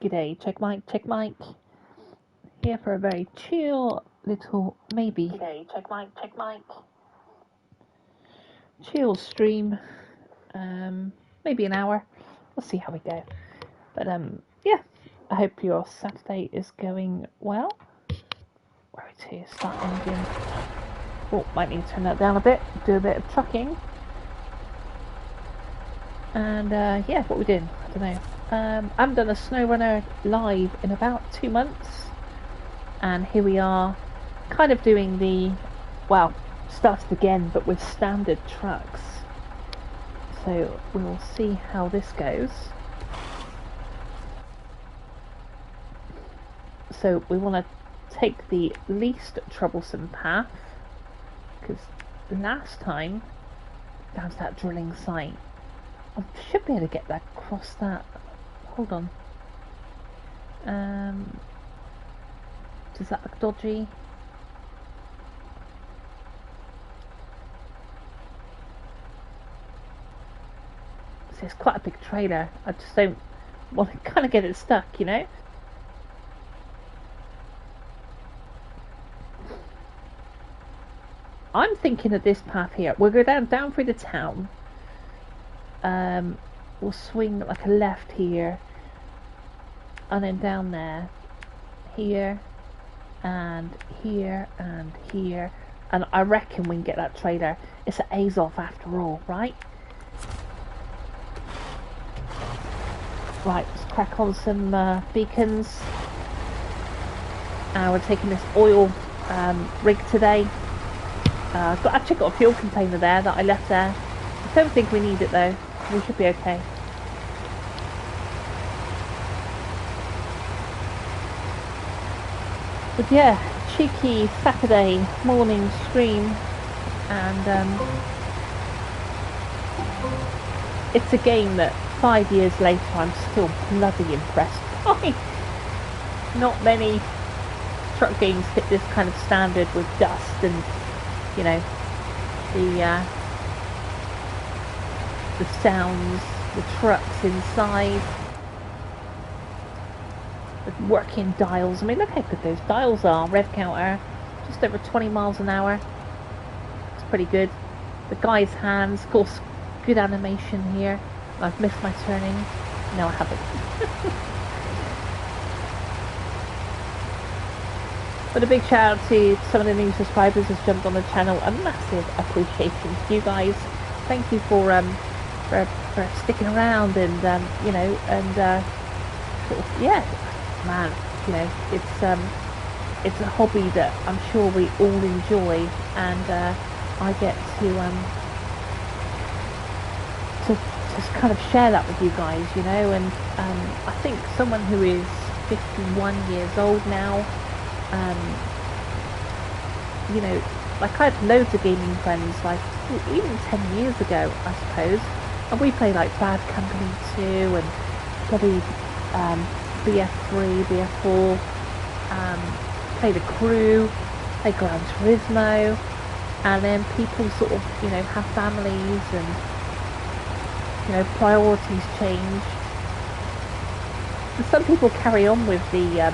G'day, check mic. Here for a very chill little, maybe. G'day, check mic. Chill stream. Maybe an hour. We'll see how we go. But yeah, I hope your Saturday is going well. Where to? Start engine. Oh, might need to turn that down a bit. Do a bit of trucking. And yeah, what we doing? I don't know. I haven't done a Snowrunner live in about 2 months, and here we are, kind of doing the, well, started again, but with standard trucks. So we'll see how this goes. So we want to take the least troublesome path, because last time that was that drilling site. I should be able to get that across that. Hold on. Does that look dodgy? So it's quite a big trailer. I just don't want to kind of get it stuck, you know? I'm thinking of this path here. We'll go down through the town. We'll swing like a left here, and then down there, here, and here, and here, and I reckon we can get that trailer. It's an Azov after all, right? Right, let's crack on some beacons. We're taking this oil rig today. I've actually got a fuel container there that I left there. I don't think we need it though. We should be okay. But yeah, cheeky Saturday morning stream, and it's a game that 5 years later I'm still bloody impressed by. Not many truck games hit this kind of standard with dust and, you know, the sounds, the trucks inside, the working dials. I mean, look how good those dials are. Rev counter, just over 20 miles an hour. It's pretty good. The guy's hands, of course, good animation here. I've missed my turning. No, I haven't. But a big shout out to some of the new subscribers who's jumped on the channel. A massive appreciation to you guys. Thank you for sticking around and you know, and sort of, yeah, man, you know, it's a hobby that I'm sure we all enjoy, and I get to just kind of share that with you guys, you know. And I think someone who is 51 years old now, you know, like I had loads of gaming friends, like even 10 years ago, I suppose, and we play like Bad Company 2 and bloody BF3, BF4, play The Crew, play Gran Turismo, and then people sort of, you know, have families and, you know, priorities change. And some people carry on with the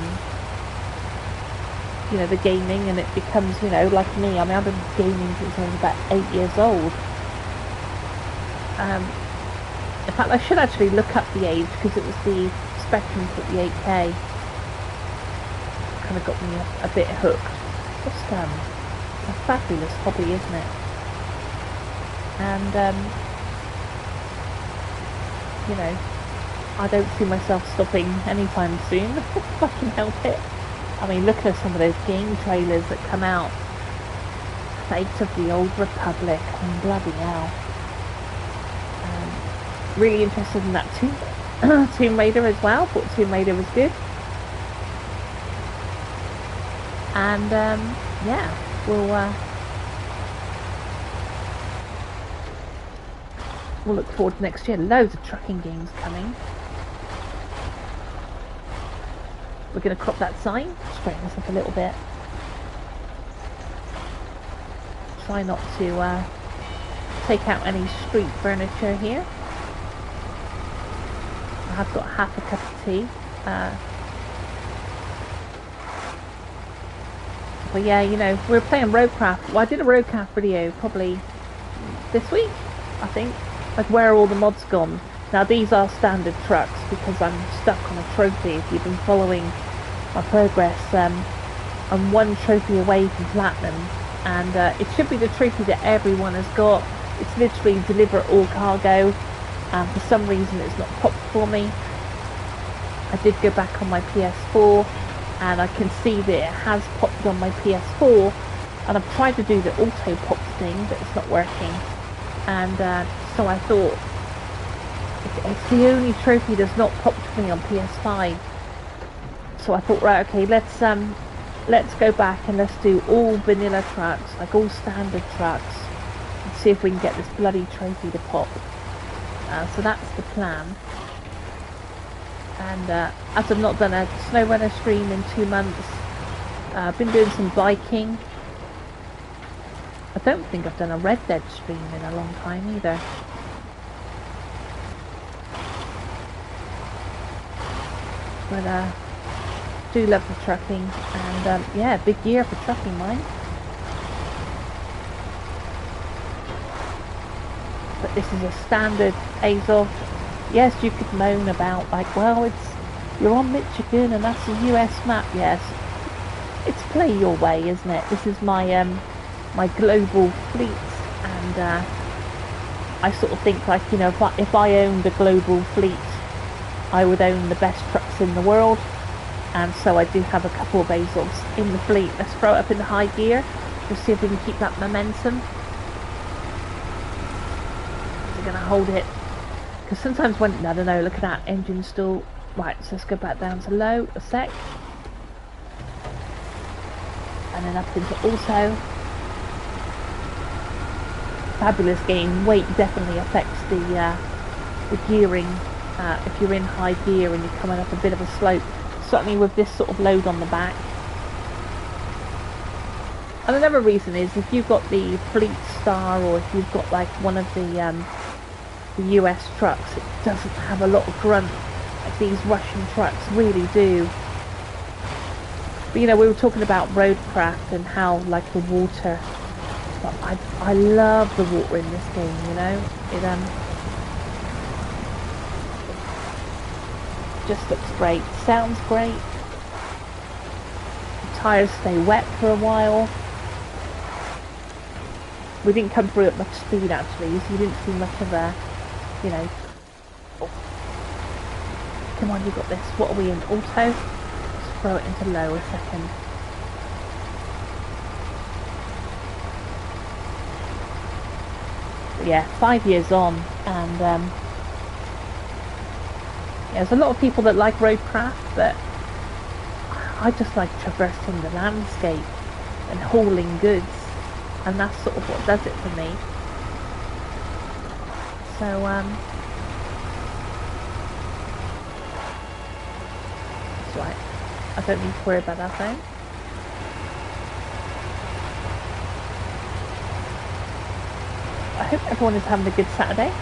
you know, the gaming, and it becomes, you know, like me. I mean, I've been gaming since I was about 8 years old. In fact, I should actually look up the age, because it was the Spectrum put the 8K. Kind of got me a bit hooked. Just a fabulous hobby, isn't it? And you know, I don't see myself stopping anytime soon if I can help it. I mean, look at some of those game trailers that come out. Fate of the Old Republic. I mean, bloody hell. Really interested in that too. Tomb Raider as well. Thought Tomb Raider was good. And yeah, we'll look forward to next year. Loads of trucking games coming. We're going to crop that sign, straighten this up a little bit. Try not to take out any street furniture here. I've got half a cup of tea. But yeah, you know, we're playing roadcraft. Well, I did a roadcraft video probably this week, I think. Like, where are all the mods gone? Now, these are standard trucks because I'm stuck on a trophy. If you've been following my progress, I'm one trophy away from platinum, and it should be the trophy that everyone has got. It's literally deliver all cargo, and for some reason it's not popped for me. I did go back on my PS4, and I can see that it has popped on my PS4, and I've tried to do the auto pop thing, but it's not working. And so I thought, it's the only trophy that's not popped for me on PS5. So I thought, right, okay, let's go back and let's do all vanilla trucks, like all standard trucks, and see if we can get this bloody trophy to pop. So that's the plan. And as I've not done a Snowrunner stream in 2 months, I've been doing some biking. I don't think I've done a Red Dead stream in a long time either. But do love the trucking, and yeah, big year for trucking, mine. But this is a standard Azov. Yes, you could moan about, like, well, you're on Michigan and that's a US map. Yes, it's play your way, isn't it? This is my my global fleet, and I sort of think, like, you know, if I owned a global fleet, I would own the best trucks in the world. And so I do have a couple of Azovs in the fleet. Let's throw it up in the high gear. Let's see if we can keep that momentum. We're going to hold it. Because sometimes when, I don't know, look at that, engine still. Right, so let's go back down to low, a sec. And then up into auto. Fabulous game. Weight definitely affects the gearing. If you're in high gear and you're coming up a bit of a slope. Certainly with this sort of load on the back. And another reason is if you've got the Fleet Star, or if you've got like one of the US trucks, it doesn't have a lot of grunt like these Russian trucks really do. But you know, we were talking about roadcraft and how like the water, but I love the water in this game, you know. It just looks great, sounds great. The tyres stay wet for a while. We didn't come through at much speed actually, so you didn't see much of a, you know. Oh. Come on, you got this. What are we in? Auto? Let's throw it into low a second. But yeah, 5 years on, and yeah, there's a lot of people that like roadcraft, but I just like traversing the landscape and hauling goods, and that's sort of what does it for me. So that's right, I don't need to worry about that though. I hope everyone is having a good Saturday.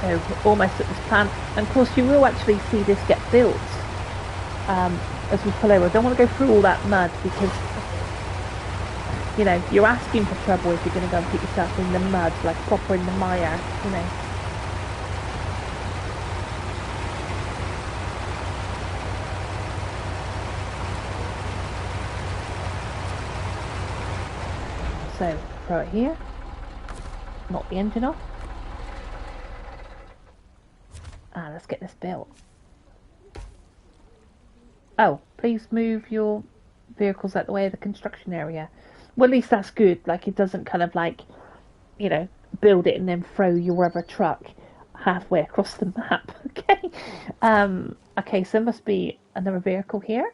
So we're almost at this plant, and of course you will actually see this get built as we pull over. I don't want to go through all that mud because, you know, you're asking for trouble if you're going to go and put yourself in the mud, like proper in the mire, you know. So throw it here, knock the engine off. Let's get this built. Oh, please move your vehicles out the way of the construction area. Well, at least that's good. Like, it doesn't kind of like, you know, build it and then throw your other truck halfway across the map. Okay. Okay, so there must be another vehicle here.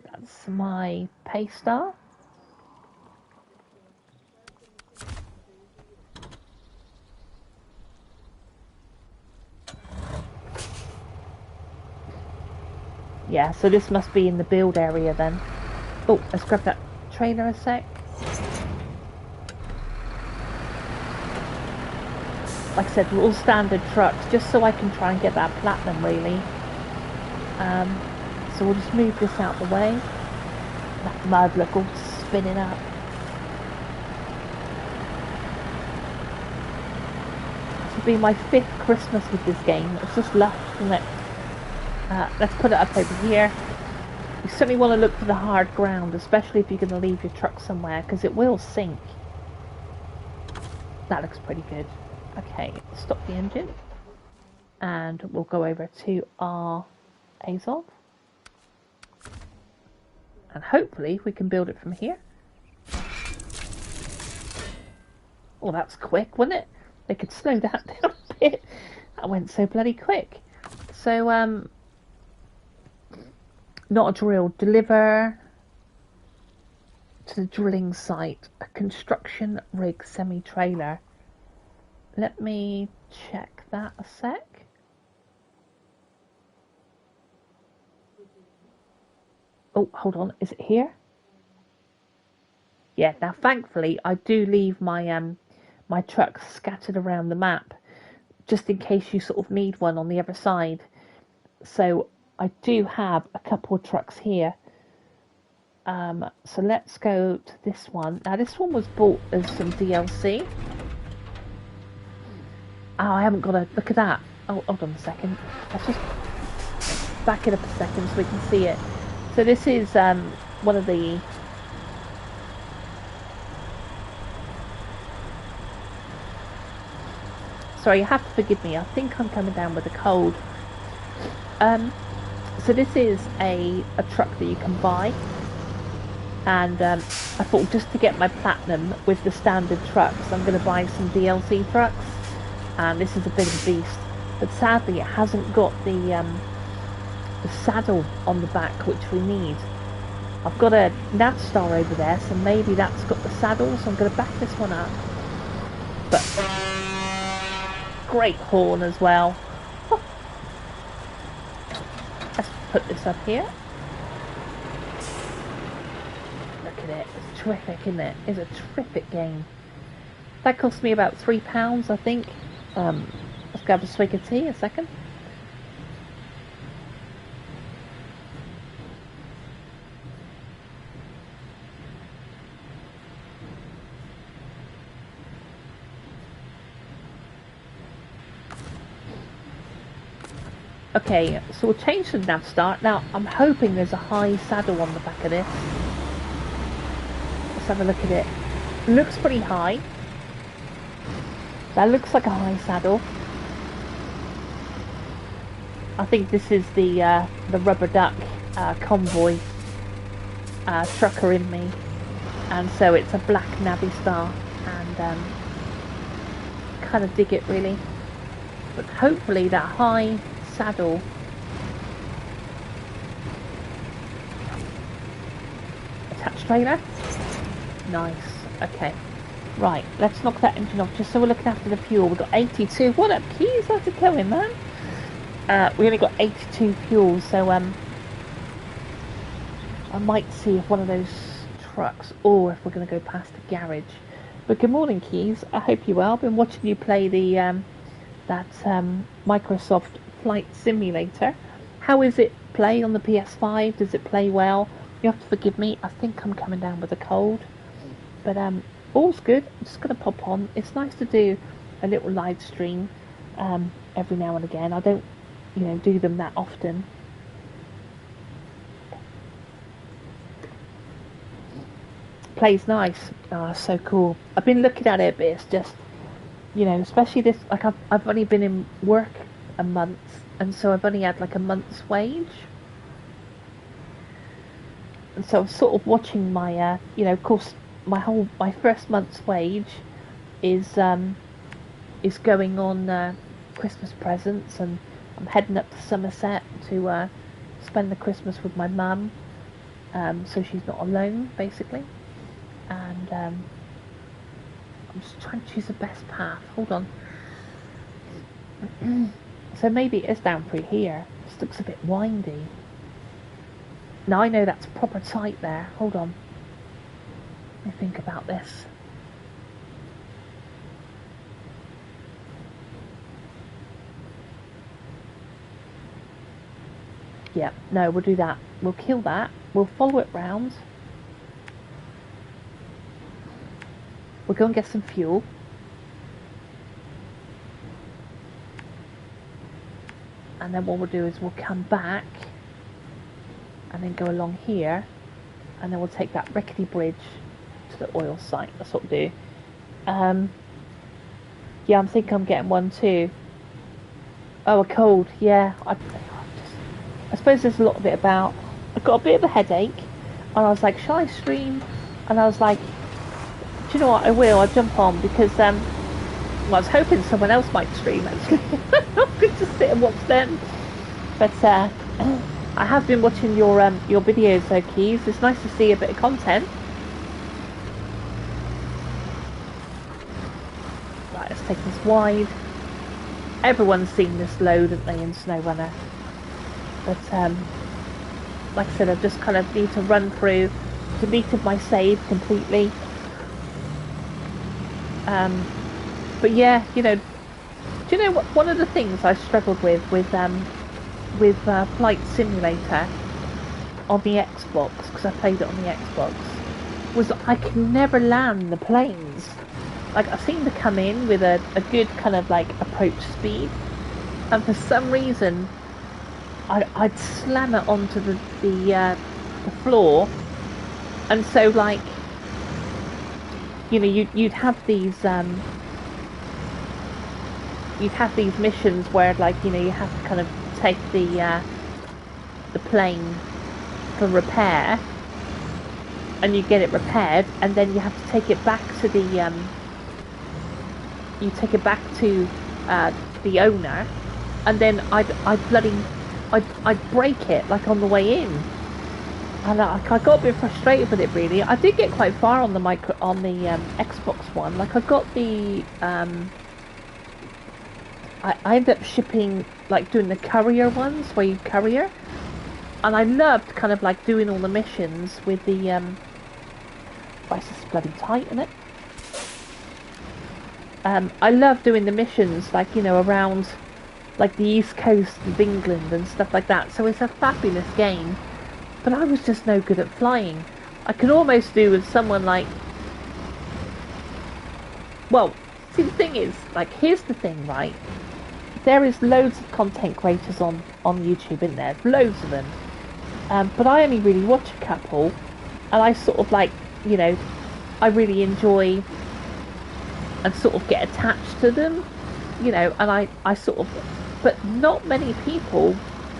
That's my Paystar. Yeah, so this must be in the build area then. Oh, let's grab that trailer a sec. like I said, we're all standard trucks, just so I can try and get that platinum, really. So we'll just move this out the way. That mud, look, all spinning up. This will be my 5th Christmas with this game. It's just lush, isn't it? Let's put it up over here. You certainly want to look for the hard ground, especially if you're going to leave your truck somewhere, because it will sink. That looks pretty good. Okay, stop the engine. And we'll go over to our Azov. And hopefully we can build it from here. Oh, that's quick, wasn't it? They could slow that down a bit. That went so bloody quick. So, not a drill. Deliver to the drilling site. A construction rig semi-trailer. Let me check that a sec. Oh, hold on. Is it here? Yeah, now thankfully I do leave my my trucks scattered around the map, just in case you sort of need one on the other side. So I do have a couple of trucks here. So let's go to this one. Now this one was bought as some DLC. Oh, I haven't got a look at that. Oh, hold on a second. Let's just back it up a second so we can see it. So this is one of the sorry, you have to forgive me. I think I'm coming down with a cold. So this is a truck that you can buy, and I thought just to get my platinum with the standard trucks, I'm going to buy some DLC trucks, and this is a bit of a beast. But sadly, it hasn't got the saddle on the back, which we need. I've got a Navstar over there, so maybe that's got the saddle, so I'm going to back this one up. But great horn as well. Let's put this up here. Look at it, it's terrific, isn't it? It's a terrific game. That cost me about £3, I think. Let's grab a swig of tea a second. Okay, so we'll change the Navstar. Now, I'm hoping there's a high saddle on the back of this. Let's have a look at it. Looks pretty high. That looks like a high saddle. I think this is the rubber duck convoy trucker in me, and so it's a black Navistar, and kind of dig it really. But hopefully that high saddle attached trailer. Nice. Okay. Right, let's knock that engine off just so we're looking after the fuel. We've got 82. What up, keys? How's it going, man? We only got 82 fuel, so I might see if one of those trucks, or if we're going to go past the garage. But good morning, Keys. I hope you're well. I've been watching you play the Microsoft Flight Simulator. How is it play on the PS5? Does it play well? You have to forgive me. I think I'm coming down with a cold. But all's good. I'm just going to pop on. It's nice to do a little live stream every now and again. I don't, do them that often. Plays nice. Oh, so cool. I've been looking at it, but it's just, especially this, like I've only been in work a month, and so I've only had like a month's wage. And so I'm sort of watching my, of course, my first month's wage is going on Christmas presents, and I'm heading up to Somerset to spend the Christmas with my mum, so she's not alone, basically. And I'm just trying to choose the best path. Hold on. So maybe it is down through here. This looks a bit windy. Now I know that's proper tight there. Hold on. Let me think about this. Yeah, no, we'll do that. We'll kill that. We'll follow it round. We'll go and get some fuel. And then what we'll do is we'll come back and then go along here, and then we'll take that rickety bridge to the oil site. That's what we'll do. Yeah, I'm thinking I'm getting one too. Oh, a cold. Yeah, I suppose there's a lot of it about. I got a bit of a headache, and I was like, shall I stream? And I was like, do you know what? I will. I'll jump on because well, I was hoping someone else might stream actually. I'm going to sit and watch them. But I have been watching your videos, though, Keys. It's nice to see a bit of content. Right, let's take this wide. Everyone's seen this load, haven't they, in Snowrunner? But like I said, I just kind of need to run through, deleted my save completely. But yeah, you know, do you know what? One of the things I struggled with Flight Simulator on the Xbox, because I played it on the Xbox, was I can never land the planes. Like, I seem to come in with a good kind of like approach speed, and for some reason I'd slam it onto the floor, and so like, you know, you'd have these missions where, like, you know, you have to kind of take the plane for repair, and you get it repaired, and then you have to take it back to the the owner, and then I'd break it like on the way in, and I got a bit frustrated with it really. I did get quite far on the Xbox One. Like, I got the I ended up shipping, like, doing the courier ones where you courier, and I loved kind of like doing all the missions with the it's just bloody tight, isn't it? I love doing the missions, like, you know, around like the east coast of England and stuff like that. So it's a fabulous game, but I was just no good at flying. I could almost do with someone like, well, see, the thing is, like, here's the thing, right? There is loads of content creators on YouTube, isn't there? Loads of them. But I only really watch a couple, and I sort of, like, you know, I really enjoy and sort of get attached to them, you know, and I sort of, but not many people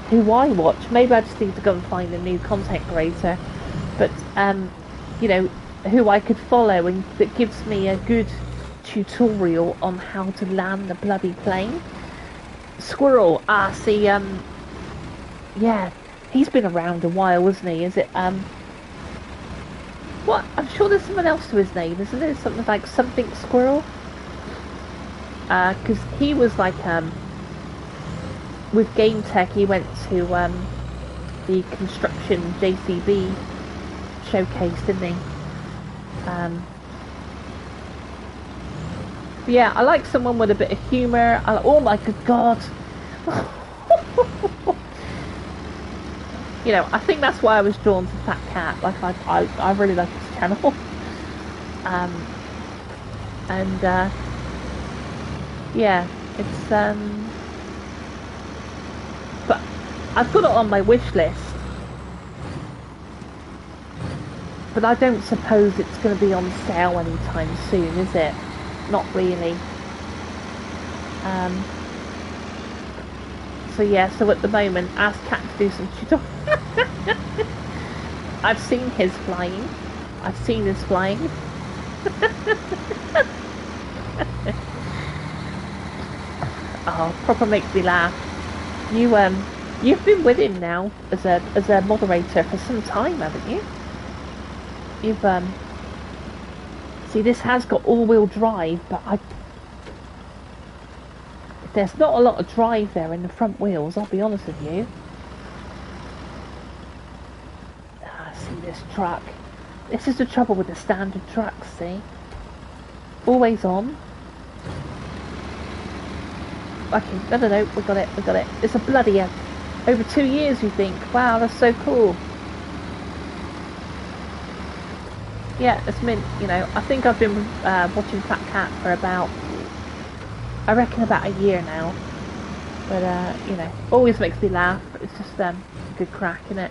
who I watch. Maybe I just need to go and find a new content creator, but you know, who I could follow and that gives me a good tutorial on how to land the bloody plane. Squirrel, see, yeah, he's been around a while, isn't he? Is it, what? I'm sure there's someone else to his name, isn't there? Something like something Squirrel? Because he was like, with Game Tech, he went to, the construction JCB showcase, didn't he? Yeah, I like someone with a bit of humour. Oh my good God. You know, I think that's why I was drawn to Fat Cat. Like, I really like his channel. Yeah, it's, but I've got it on my wish list. But I don't suppose it's going to be on sale anytime soon, is it? Not really. So yeah, so at the moment, ask Cat to do some tutorial. I've seen his flying. I've seen his flying. Oh, proper makes me laugh. You've been with him now as a moderator for some time, haven't you? You've see, this has got all-wheel drive, but there's not a lot of drive there in the front wheels, I'll be honest with you. See this truck. This is the trouble with the standard trucks, see? Always on. Okay, no, we got it. It's a bloody Over 2 years, you think? Wow, that's so cool. Yeah, it's mint. You know, I think I've been watching Fat Cat for about, I reckon about a year now. But you know, always makes me laugh. It's just good crack, isn't it?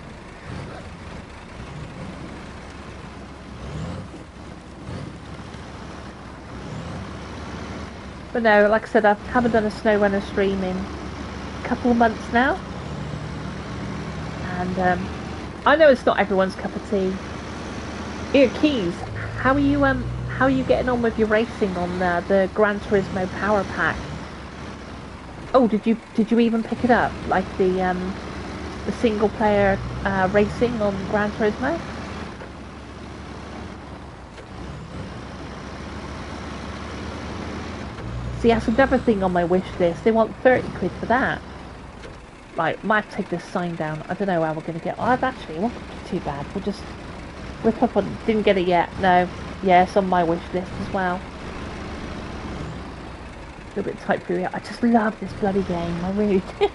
But no, like I said, I haven't done a Snowrunner stream in a couple of months now, and I know it's not everyone's cup of tea. Here, Keys, how are you getting on with your racing on the Gran Turismo Power Pack? Oh, did you even pick it up, like the single player racing on Gran Turismo? See, that's another thing on my wish list. They want 30 quid for that. Right, might take this sign down. I don't know how we're going to get. I've actually, it wasn't too bad. We'll just whip up on. Didn't get it yet. No. Yeah, it's on my wish list as well. A little bit tight through here. I just love this bloody game. I really do.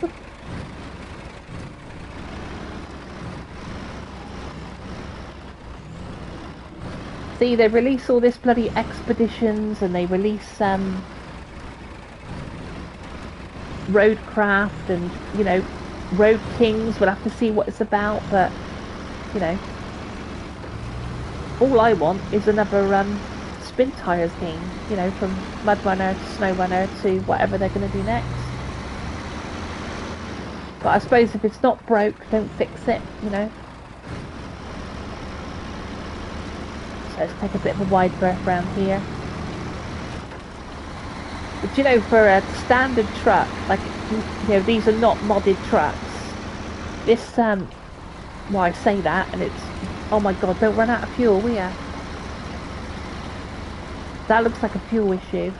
See, they release all this bloody expeditions, and they release Roadcraft, and you know, Road Kings. We'll have to see what it's about, but you know, all I want is another Spin Tires game, you know, from Mudrunner to Snowrunner to whatever they're going to do next. But I suppose if it's not broke, don't fix it, you know. So let's take a bit of a wide berth around here. But you know, for a standard truck, like, you know, these are not modded trucks. This, well, I say that, and it's, oh my god, don't run out of fuel, will ya? That looks like a fuel issue.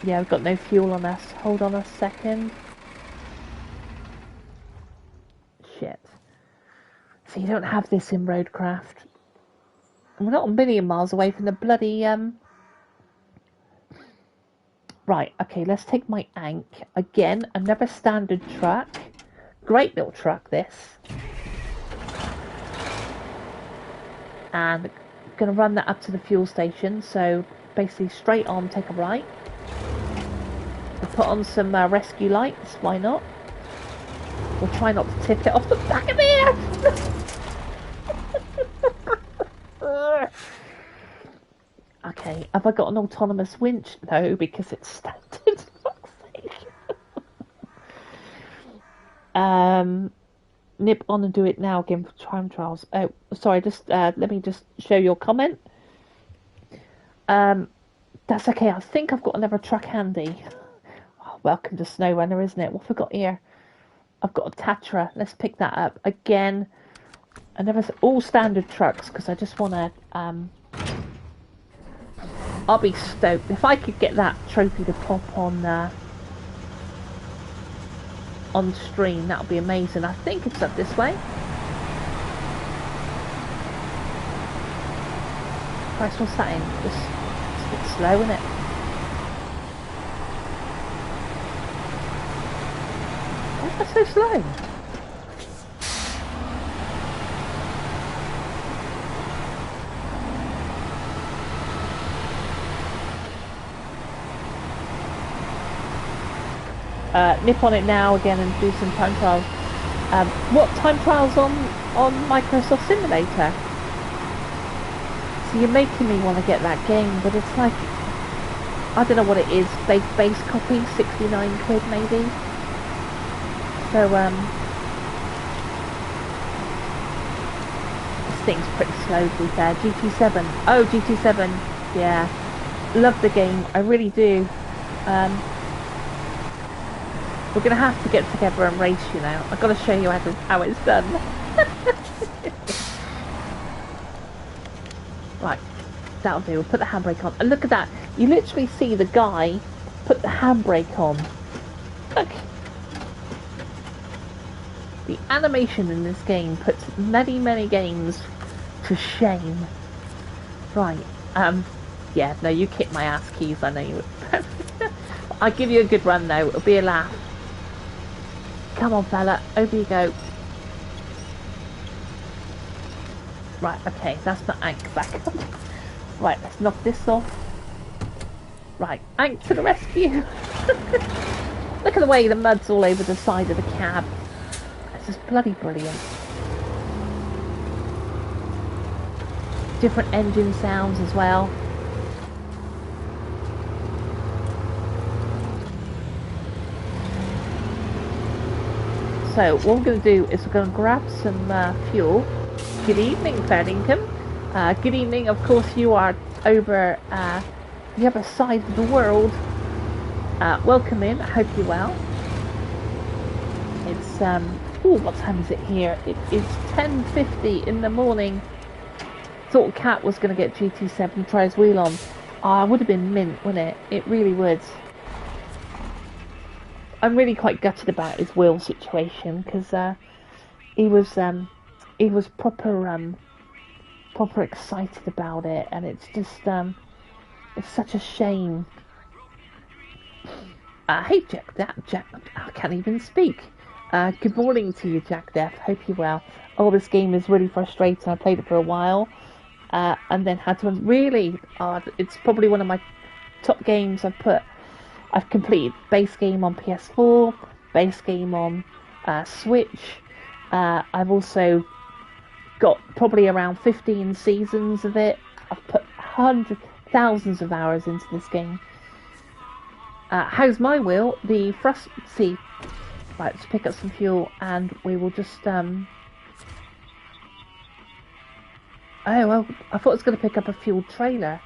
Yeah, we've got no fuel on us. Hold on a second. Shit. So you don't have this in Roadcraft. We're not a million miles away from the bloody, Right, okay, let's take my Ankh. Again, another standard truck. Great little truck, this. And I'm going to run that up to the fuel station. So, basically, straight on, take a right. We'll put on some rescue lights, why not? We'll try not to tip it off the back of here! Okay, have I got an autonomous winch? No, because it's standard. Fuck's sake. Nip on and do it now again for time trials. Oh, sorry, just let me just show your comment. That's okay. I think I've got another truck handy. Oh, welcome to Snowrunner, isn't it? What have I got here? I've got a Tatra. Let's pick that up again. Another all standard trucks because I just want to. I'll be stoked if I could get that trophy to pop on stream. That would be amazing. I think it's up this way. Christ, what's that in? Just, it's a bit slow, isn't it? Why is that so slow? Nip on it now again and do some time trials. What time trials on Microsoft Simulator? So you're making me want to get that game, but it's like, I don't know what it is. Base copy, 69 quid maybe. So this thing's pretty slow to be fair. GT7. Oh, GT7. Yeah, love the game. I really do. We're going to have to get together and race, you know. I've got to show you how it's done. Right, that'll do. We'll put the handbrake on. And look at that. You literally see the guy put the handbrake on. Look. The animation in this game puts many, many games to shame. Right. Yeah, no, you kicked my ass, Keys. I know you would. I'll give you a good run though. It'll be a laugh. Come on, fella. Over you go. Right, okay. That's not Ank back up. Right, let's knock this off. Right, Ank to the rescue. Look at the way the mud's all over the side of the cab. This is bloody brilliant. Different engine sounds as well. So what we're going to do is we're going to grab some fuel. Good evening, Fairlingham. Good evening. Of course, you are over the other side of the world. Welcome in. I hope you're well. It's what time is it here? It is 10:50 in the morning. Thought Cat was going to get GT7 try his wheel on. Would have been mint, wouldn't it? It really would. I'm really quite gutted about his wheel situation because he was proper excited about it, and it's just it's such a shame. Hey Jack, I can't even speak. Good morning to you, Jack Def. Hope you're well. Oh, this game is really frustrating. I played it for a while, and then had to really. It's probably one of my top games I've completed. Base game on PS4, base game on Switch. I've also got probably around 15 seasons of it. I've put thousands of hours into this game. How's my wheel? The thrust. See, right. Let's pick up some fuel, and we will just. Oh well, I thought it was going to pick up a fuel trailer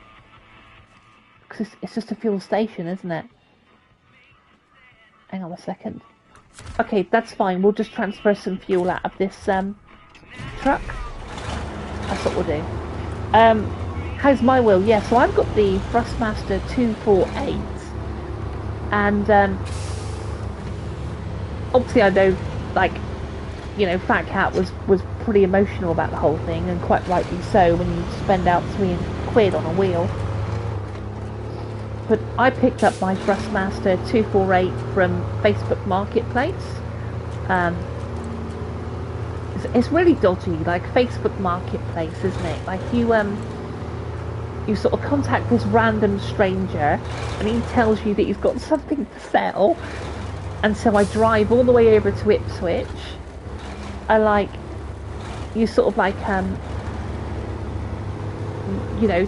because it's just a fuel station, isn't it? Hang on a second. Okay, that's fine. We'll just transfer some fuel out of this truck. That's what we'll do. How's my wheel? Yeah, so I've got the Thrustmaster 248, and obviously I know, like, you know, Fat Cat was pretty emotional about the whole thing, and quite rightly so when you spend out £3 on a wheel. But I picked up my Thrustmaster 248 from Facebook Marketplace. It's really dodgy, like Facebook Marketplace, isn't it? Like you sort of contact this random stranger, and he tells you that he's got something to sell. And so I drive all the way over to Ipswich. You sort of like, you know,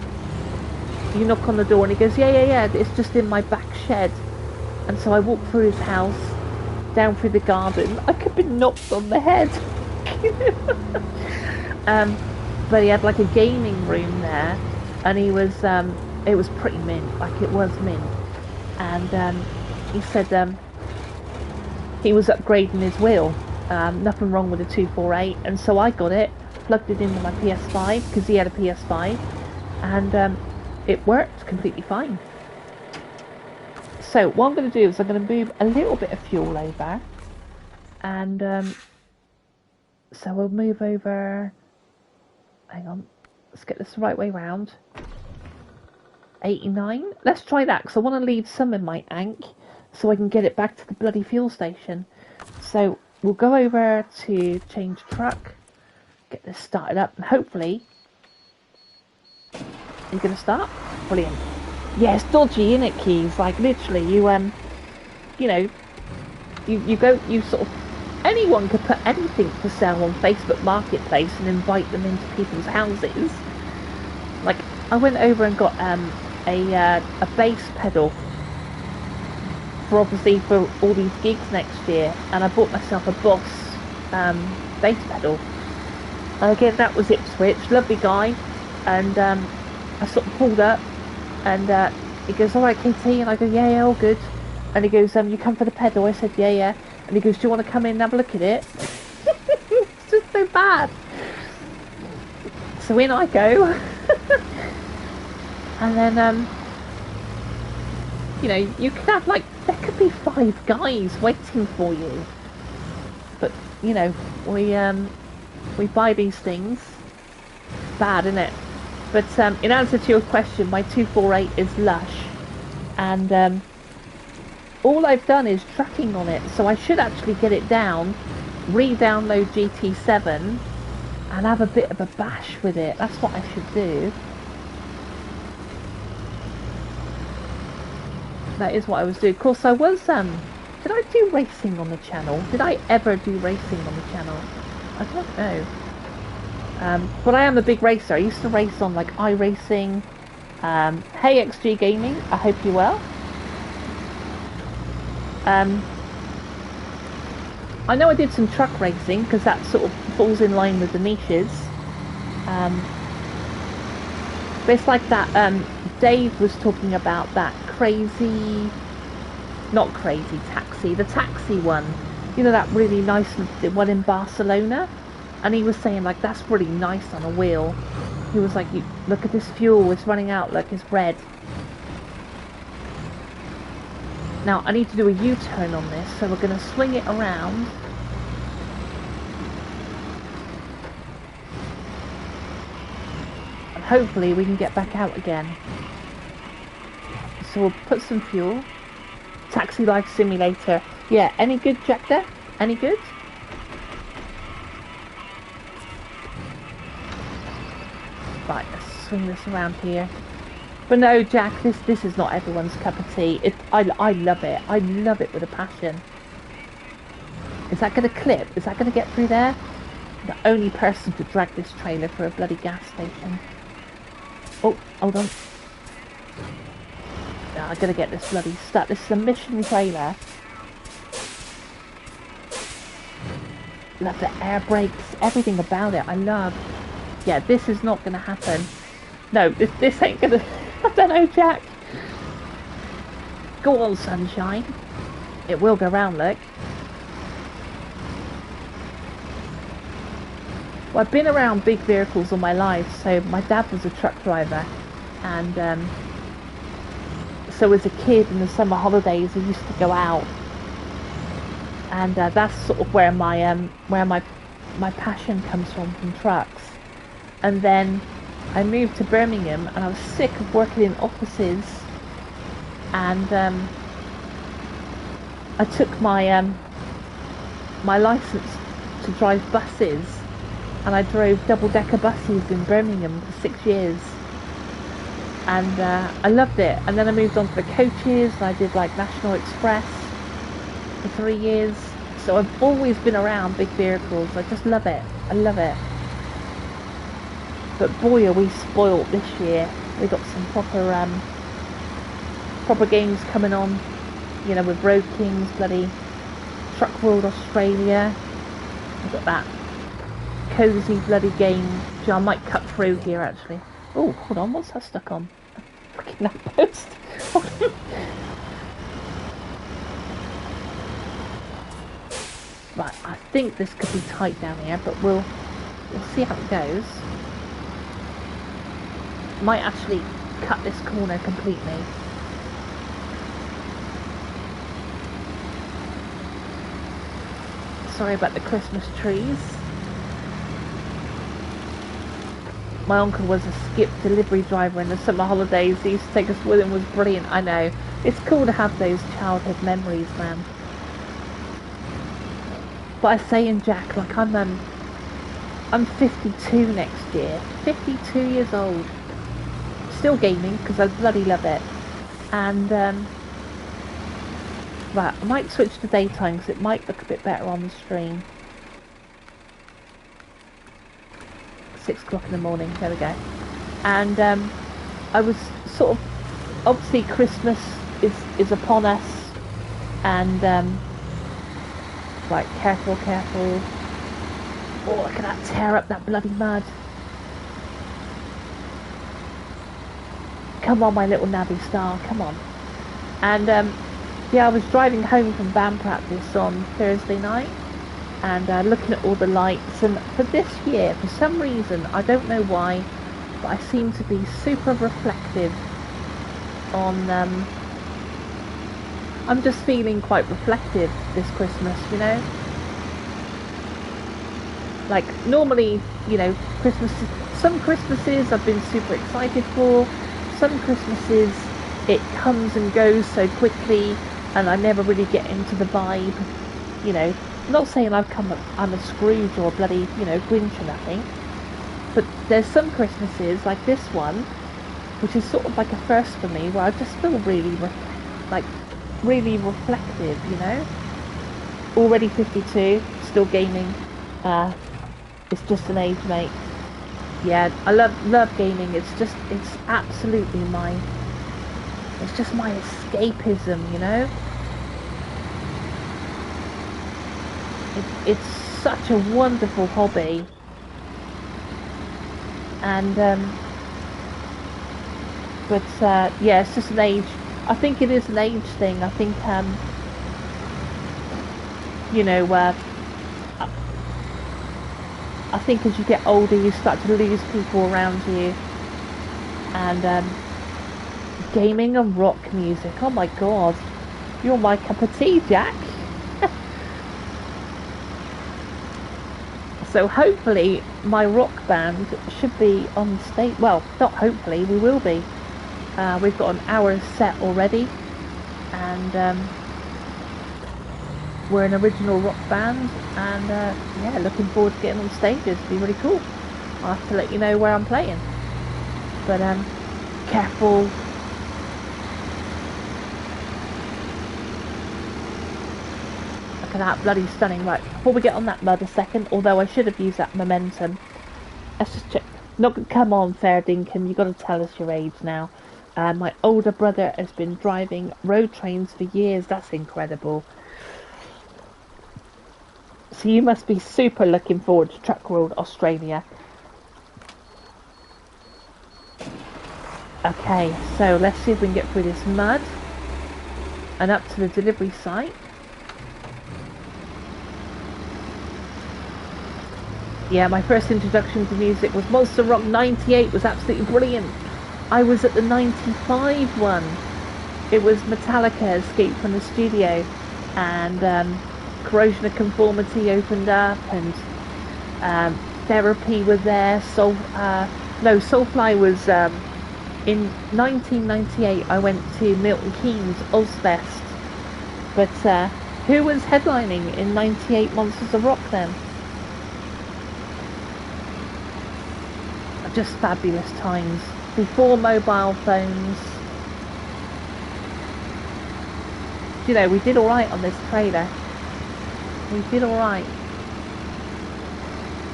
you knock on the door and he goes, yeah, it's just in my back shed. And so I walk through his house, down through the garden. I could have been knocked on the head. But he had like a gaming room there, and he was, it was pretty mint, like it was mint. And he said he was upgrading his wheel. Nothing wrong with the 248, and so I got it, plugged it into my PS5 because he had a PS5, and it worked completely fine. So what I'm going to do is I'm going to move a little bit of fuel over, and so we'll move over. Hang on, let's get this the right way round. 89. Let's try that because I want to leave some in my Ank so I can get it back to the bloody fuel station. So we'll go over to change truck, get this started up, and hopefully. You're going to start? Brilliant. Yeah, it's dodgy, isn't it, Keys? Like, literally, you know, you go, you sort of, anyone could put anything for sale on Facebook Marketplace and invite them into people's houses. Like, I went over and got a bass pedal for all these gigs next year, and I bought myself a Boss bass pedal. And again, that was Ipswich, lovely guy, and I sort of pulled up, and he goes, alright KT, and I go, yeah, all good. And he goes, you come for the pedal? I said, yeah. And he goes, do you want to come in and have a look at it? It's just so bad. So in I go. And then, you know, you could have, like, there could be 5 guys waiting for you. But, you know, we buy these things. Bad, isn't it? But in answer to your question, my 248 is lush, and all I've done is tracking on it, so I should actually get it down, re-download GT7, and have a bit of a bash with it. That's what I should do. That is what I was doing. Of course, I was, did I do racing on the channel? Did I ever do racing on the channel? I don't know. But I am a big racer. I used to race on like iRacing. Hey XG Gaming, I hope you're well. I know I did some truck racing because that sort of falls in line with the niches. But it's like that, Dave was talking about that crazy, not crazy taxi, the taxi one. You know, that really nice one in Barcelona? And he was saying like, that's really nice on a wheel. He was like, look at this fuel, it's running out, look, it's red. Now, I need to do a U-turn on this, so we're going to swing it around. And hopefully we can get back out again. So we'll put some fuel. Taxi Life Simulator. Yeah, any good, Jack there? Any good? Right, let's swing this around here. But no, Jack, this is not everyone's cup of tea. I love it. I love it with a passion. Is that going to clip? Is that going to get through there? The only person to drag this trailer for a bloody gas station. Oh, hold on. No, I gotta get this bloody stuff. This is a mission trailer. Love the air brakes, everything about it. I love. Yeah, this is not gonna happen. No, this ain't gonna. I don't know, Jack. Go on, sunshine. It will go round, look. Well, I've been around big vehicles all my life. So my dad was a truck driver, and so as a kid in the summer holidays, I used to go out, and that's sort of where my passion comes from trucks. And then I moved to Birmingham, and I was sick of working in offices, and I took my my license to drive buses, and I drove double-decker buses in Birmingham for 6 years. And I loved it. And then I moved on to the coaches, and I did like National Express for 3 years. So I've always been around big vehicles. I just love it. I love it. But boy, are we spoilt this year. We got some proper games coming on. You know, with Road Kings, bloody Truck World Australia. We've got that cozy bloody game. Which I might cut through here actually. Oh, hold on, what's that stuck on? A freaking lamppost. Right, I think this could be tight down here, but we'll see how it goes. Might actually cut this corner completely. Sorry about the Christmas trees. My uncle was a skip delivery driver in the summer holidays. He used to take us with him. It was brilliant. I know. It's cool to have those childhood memories, man. But I say in Jack, like I'm 52 next year. 52 years old. Still gaming because I bloody love it. And right, I might switch to daytime because it might look a bit better on the stream. 6 o'clock in the morning, there we go. And I was sort of, obviously Christmas is upon us, and right, careful. Oh, look at that, tear up that bloody mud. Come on, my little navvy star, come on. And yeah, I was driving home from band practice on Thursday night, and looking at all the lights, and for this year, for some reason, I don't know why, but I seem to be super reflective on, I'm just feeling quite reflective this Christmas, you know? Like, normally, you know, some Christmases I've been super excited for, some Christmases it comes and goes so quickly, and I never really get into the vibe. You know, not saying I'm a Scrooge or a bloody, you know, Grinch or nothing, but there's some Christmases like this one, which is sort of like a first for me, where I just feel really really reflective, you know. Already 52, still gaming. It's just an age, mate. Yeah, I love gaming. It's absolutely it's just my escapism, you know. It's such a wonderful hobby, and yeah, it's just an age. I think it is an age thing. I think you know, I think as you get older, you start to lose people around you, and gaming and rock music. Oh my god, you're my cup of tea, Jack. So hopefully my rock band should be on stage. Well, not hopefully, we will be. We've got an hour set already, and we're an original rock band, and yeah, looking forward to getting on stages. It'll be really cool. I'll have to let you know where I'm playing. But careful. Look at that, bloody stunning. Right, before we get on that mud a second, although I should have used that momentum. Let's just check. Not come on, Fair Dinkum, you've got to tell us your age now. My older brother has been driving road trains for years. That's incredible. So you must be super looking forward to Truck World Australia. Okay, so let's see if we can get through this mud and up to the delivery site. Yeah, my first introduction to music was Monster Rock 98. Was absolutely brilliant. I was at the 95 one. It was Metallica, Escape from the Studio, and Corrosion of Conformity opened up, and Therapy was there. Soulfly was in 1998. I went to Milton Keynes Ozfest, but who was headlining in 98 Monsters of Rock then? Just fabulous times before mobile phones. You know, we did all right on this trailer. We did all right.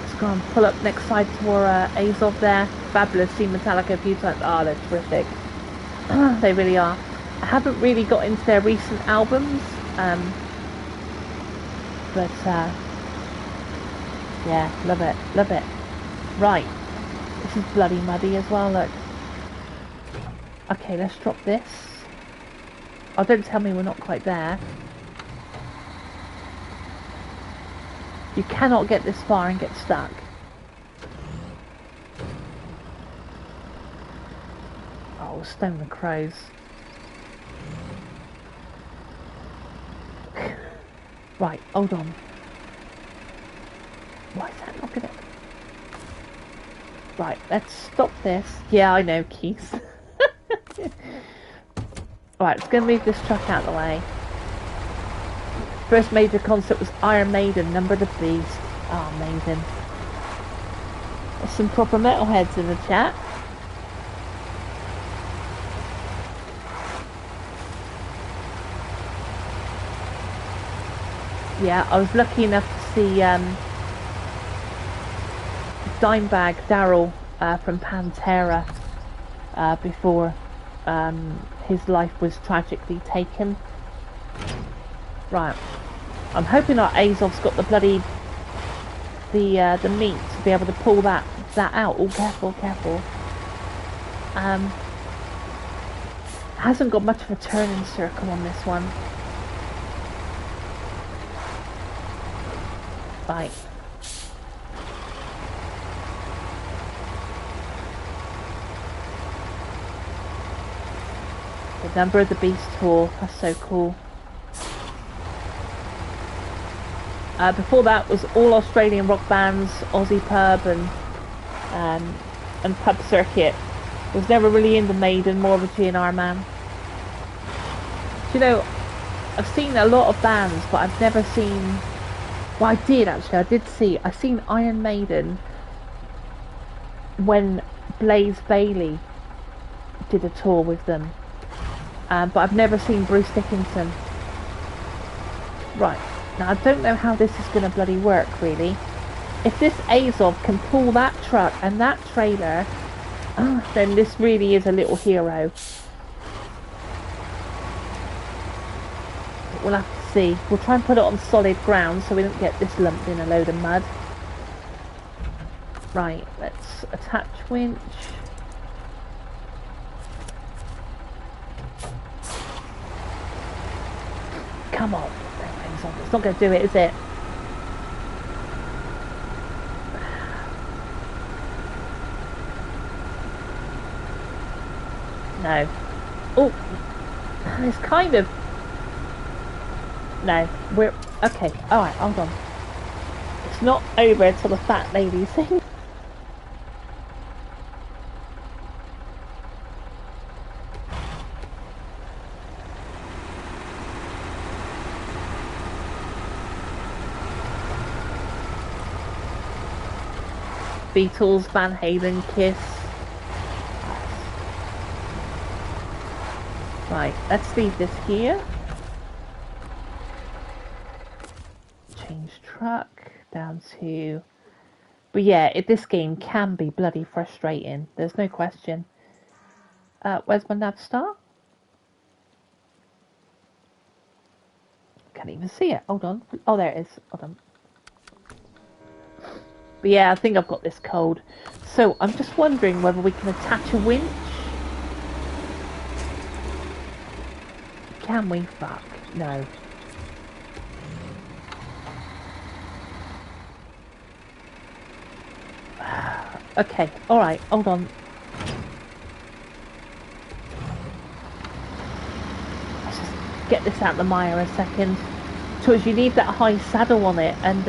Let's go and pull up next side to our Azov there. Fabulous. Seen Metallica a few times. Oh, they're terrific. They really are. I haven't really got into their recent albums, but yeah, love it, love it. Right. This is bloody muddy as well, look. Okay, let's drop this. Oh, don't tell me we're not quite there. You cannot get this far and get stuck. Oh, stone the crows. Right, hold on. Why is that not gonna... Right, let's stop this. Yeah, I know, Keith. Right, let's go move this truck out of the way. First major concert was Iron Maiden, Number of the Beast. Oh, amazing. There's some proper metalheads in the chat. Yeah, I was lucky enough to see Dimebag Daryl from Pantera before his life was tragically taken. Right, I'm hoping our Azov's got the bloody the meat to be able to pull that out. Oh, careful, careful. Hasn't got much of a turning circle on this one. Right. The Number of the Beast tour, that's so cool. Before that was all Australian rock bands, Aussie pub and pub circuit. Was never really into Maiden, more of a GNR man. Do you know, I've seen a lot of bands, but I've never seen. Well, I did actually. I seen Iron Maiden when Blaze Bayley did a tour with them, but I've never seen Bruce Dickinson. Right, now I don't know how this is going to bloody work, really. If this Azov can pull that truck and that trailer, then this really is a little hero. We'll have to see. We'll try and put it on solid ground so we don't get this lumped in a load of mud. Right, let's attach winch. Come on. It's not going to do it, is it? No. Oh, it's kind of... No, we're... Okay, alright, hold on. It's not over until the fat lady sings. Beatles, Van Halen, Kiss. Right, let's leave this here. Change truck down to... But yeah, this game can be bloody frustrating. There's no question. Where's my nav star? Can't even see it. Hold on. Oh, there it is. Hold on. But yeah, I think I've got this code. So I'm just wondering whether we can attach a winch. Can we? Fuck. No. Okay, alright, hold on. Let's just get this out of the mire a second. Because you need that high saddle on it, and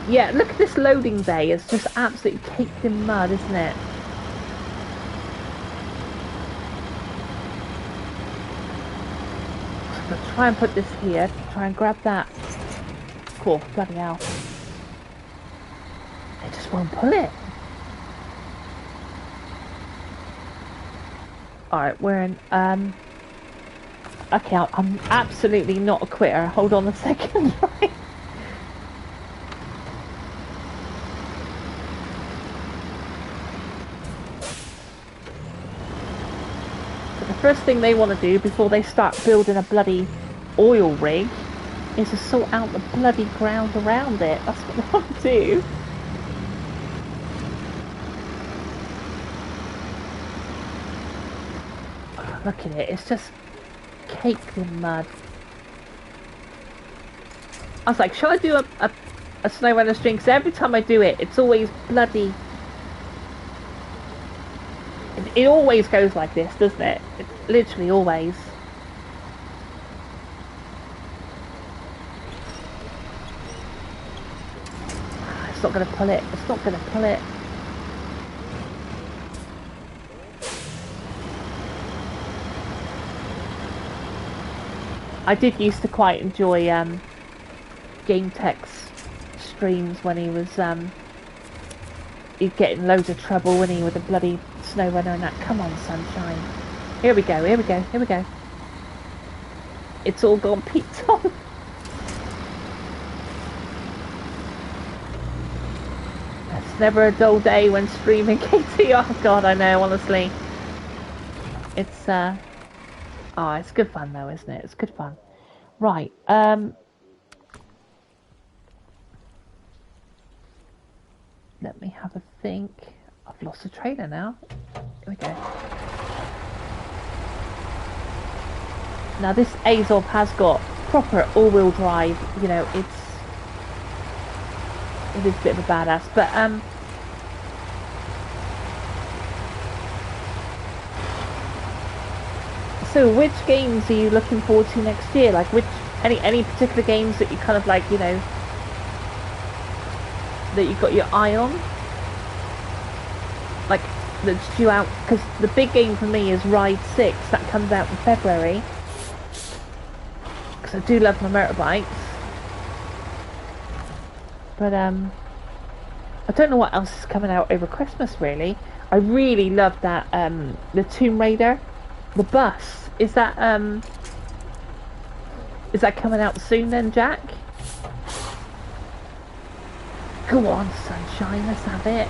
yeah, look at this loading bay. It's just absolutely caked in mud, isn't it? So try and put this here. Try and grab that. Cool, bloody hell. It just won't pull it. Alright, we're in, okay, I'm absolutely not a quitter. Hold on a second, right? So the first thing they want to do before they start building a bloody oil rig is to sort out the bloody ground around it. That's what they want to do. Look at it, it's just caked in mud. I was like, shall I do a Snowrunner stream? Because every time I do it, it's always bloody... It always goes like this, doesn't it? It literally always. It's not going to pull it, it's not going to pull it. I did used to quite enjoy Game Tech's streams when he was he'd get in loads of trouble when he with a bloody Snowrunner and that. Come on, sunshine. Here we go, here we go, here we go. It's all gone peaked on. It's never a dull day when streaming KT. Oh god, I know, honestly. It's oh, it's good fun though, isn't it? It's good fun. Right, let me have a think. I've lost the trailer now. Here we go. Now this Azov has got proper all-wheel drive, you know, it is a bit of a badass, but so which games are you looking forward to next year? Like any particular games that you kind of like, you know, that you've got your eye on? Like that's due out, because the big game for me is Ride 6, that comes out in February. I do love my motorbikes. But I don't know what else is coming out over Christmas, really. I really love that, the Tomb Raider, the bus. Is that coming out soon then, Jack? Go on, sunshine, let's have it.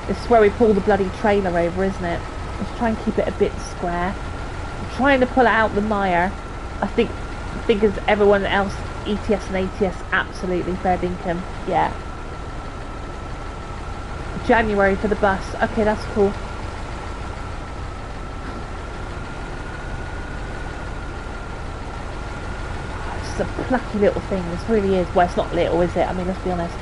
This is where we pull the bloody trailer over, isn't it? Let's try and keep it a bit square. I'm trying to pull it out the mire. I think as everyone else, ETS and ATS, absolutely fair dinkum. Yeah. January for the bus. Okay, that's cool. It's a plucky little thing. This really is. Well, it's not little, is it? I mean, let's be honest.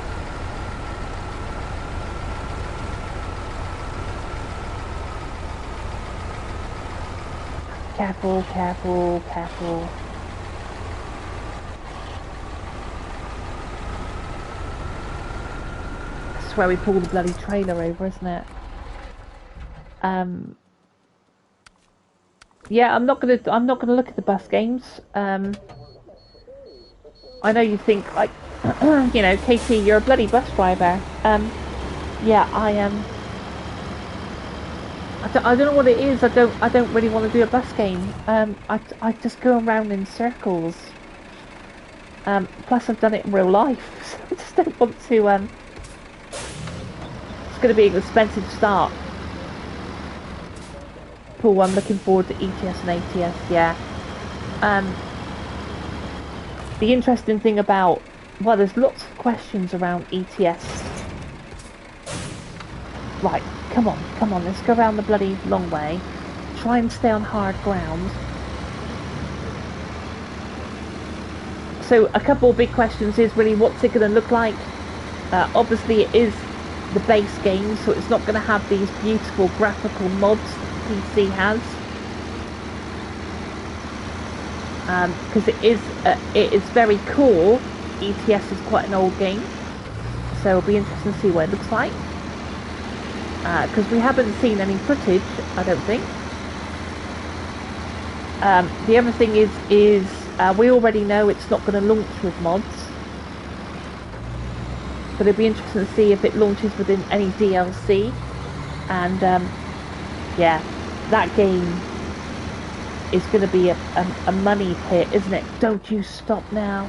Careful, careful, careful. That's where we pull the bloody trailer over, isn't it? Yeah, I'm not gonna look at the bus games. I know you think, like, you know, Katie, you're a bloody bus driver. Yeah, I am. I don't know what it is. I don't really want to do a bus game. I just go around in circles. Plus I've done it in real life, so I just don't want to. It's going to be an expensive start. Paul, I'm looking forward to ETS and ATS. Yeah. The interesting thing about, well, there's lots of questions around ETS. Right, come on, let's go around the bloody long way. Try and stay on hard ground. So a couple of big questions is really, what's it going to look like? Obviously it is the base game, so it's not going to have these beautiful graphical mods that PC has. Because it is very cool. ETS is quite an old game, so it'll be interesting to see what it looks like. Because we haven't seen any footage, I don't think. The other thing is we already know it's not going to launch with mods, but it'll be interesting to see if it launches within any DLC. And yeah, that game is going to be a money pit, isn't it? Don't you stop now.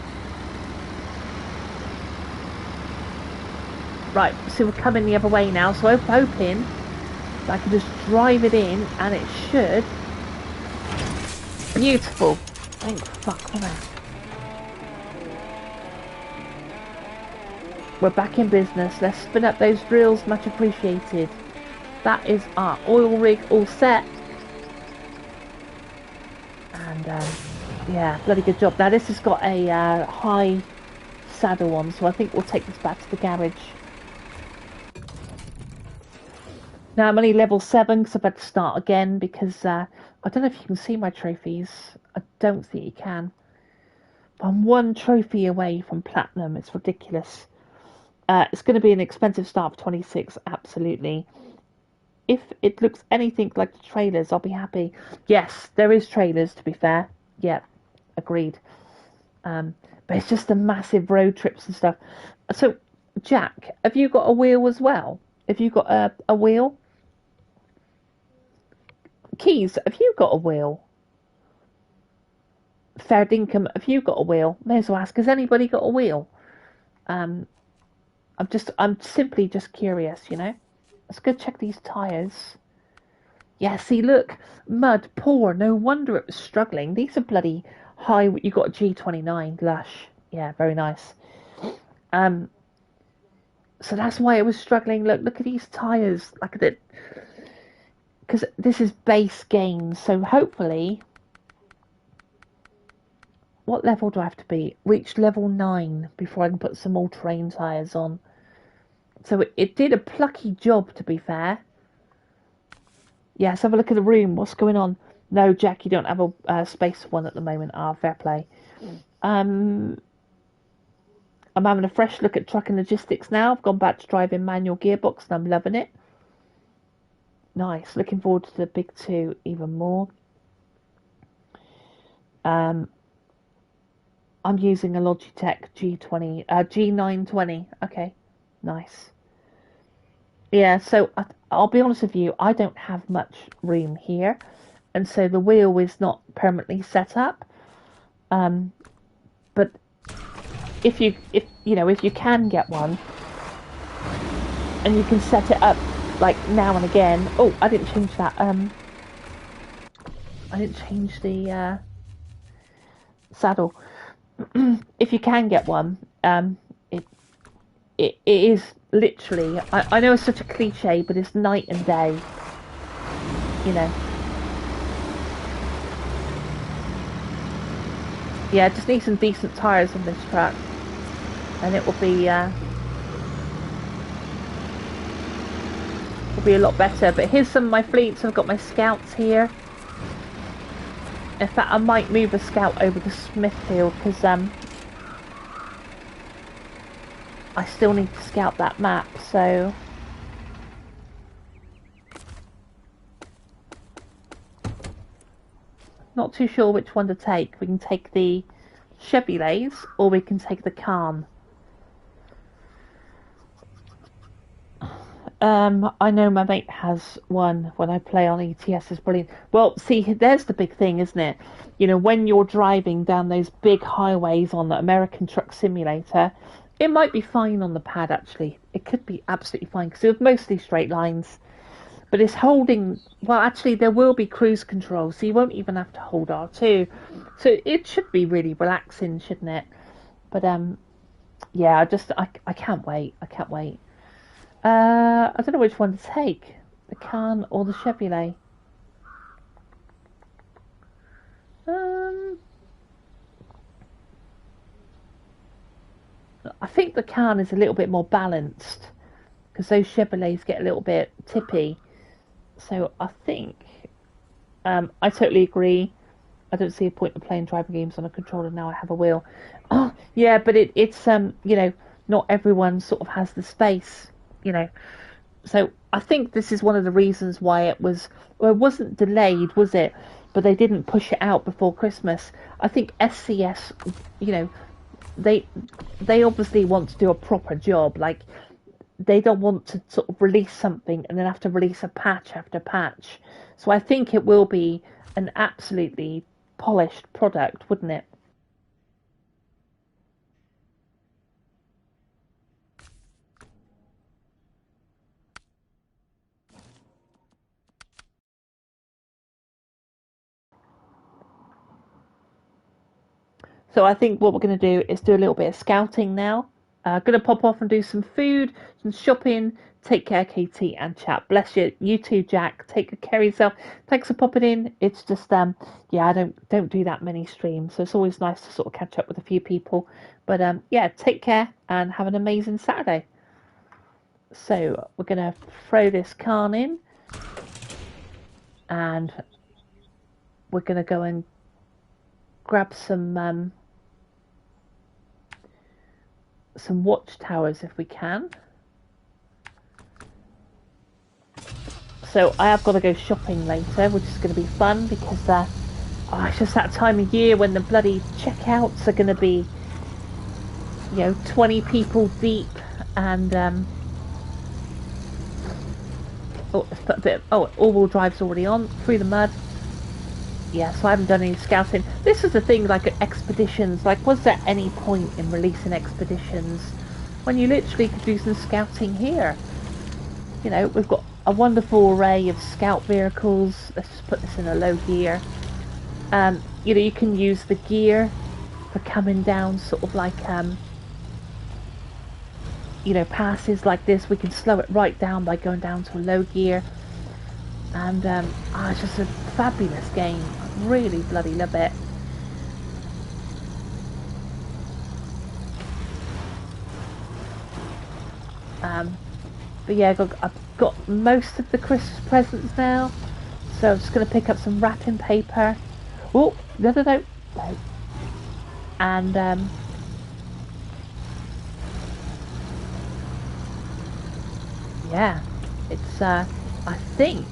Right, so we're coming the other way now, so I'm hoping that I can just drive it in and it should. Beautiful. Thank fuck for that. We're back in business. Let's spin up those drills, much appreciated. That is our oil rig all set. And yeah, bloody good job. Now this has got a high saddle on, so I think we'll take this back to the garage. Now I'm only level 7 because I've had to start again because I don't know if you can see my trophies. I don't think you can. I'm 1 trophy away from platinum. It's ridiculous. It's going to be an expensive start for 26, absolutely. If it looks anything like the trailers, I'll be happy. Yes, there is trailers, to be fair. Yeah, agreed. But it's just the massive road trips and stuff. So, Jack, have you got a wheel as well? Have you got a wheel? Keys, have you got a wheel? Fair dinkum, have you got a wheel? May as well ask, has anybody got a wheel? I'm simply just curious, you know. Let's go check these tyres. Yeah, see, look, mud, poor, no wonder it was struggling. These are bloody high. You got a G29, lush. Yeah, very nice. So that's why it was struggling. Look at these tyres. Look at it. Because this is base game, so hopefully... What level do I have to be? Reach level 9 before I can put some all-terrain tyres on. So it did a plucky job, to be fair. Yeah, let's have a look at the room. What's going on? No, Jack, you don't have a space one at the moment. Fair play. I'm having a fresh look at truck and logistics now. I've gone back to driving manual gearbox and I'm loving it. Nice. Looking forward to the big 2 even more. Um, I'm using a Logitech G920. Okay, nice. Yeah, so I'll be honest with you, I don't have much room here, and so the wheel is not permanently set up. Um, but if you can get one and you can set it up like now and again. Oh, I didn't change that. I didn't change the saddle. If you can get one, it it is literally. I know it's such a cliche, but it's night and day. You know. Yeah, just need some decent tires on this truck, and it will be a lot better. But here's some of my fleets. I've got my scouts here. In fact, I might move a scout over to Smithfield because I still need to scout that map. So not too sure which one to take. We can take the Chevrolets or we can take the Khan. I know my mate has one when I play on ETS. Is brilliant. Well, see, there's the big thing, isn't it? You know, when you're driving down those big highways on the American Truck Simulator, it might be fine on the pad, actually. It could be absolutely fine, because it's mostly straight lines. But it's holding... Well, actually, there will be cruise control, so you won't even have to hold R2. So it should be really relaxing, shouldn't it? But, yeah, I can't wait. I can't wait. I don't know which one to take, the Khan or the Chevrolet. I think the Khan is a little bit more balanced because those Chevrolets get a little bit tippy. So I think I totally agree. I don't see a point in playing driving games on a controller now I have a wheel. Oh, yeah, but it's you know, not everyone sort of has the space, you know. So I think this is one of the reasons why it wasn't delayed, was it? But they didn't push it out before Christmas. I think SCS, you know, they obviously want to do a proper job. Like, they don't want to sort of release something and then have to release a patch after patch. So I think it will be an absolutely polished product, wouldn't it? So I think what we're going to do is do a little bit of scouting now. Going to pop off and do some food, some shopping. Take care, Katie, and chat. Bless you. You too, Jack. Take good care of yourself. Thanks for popping in. It's just yeah, I don't do that many streams, so it's always nice to sort of catch up with a few people. But yeah, take care and have an amazing Saturday. So we're going to throw this Khan in, and we're going to go and grab some watchtowers if we can. So I have got to go shopping later, which is going to be fun because it's just that time of year when the bloody checkouts are going to be, you know, 20 people deep, and all-wheel drive's already on through the mud. Yeah, so I haven't done any scouting. This is the thing, like expeditions. Like, was there any point in releasing expeditions when you literally could do some scouting here? You know, we've got a wonderful array of scout vehicles. Let's just put this in a low gear. You know, you can use the gear for coming down sort of like, you know, passes like this. We can slow it right down by going down to a low gear. And it's just a fabulous game. I really bloody love it. But yeah, I've got most of the Christmas presents now, so I'm just going to pick up some wrapping paper. Oh, no. And yeah, it's I think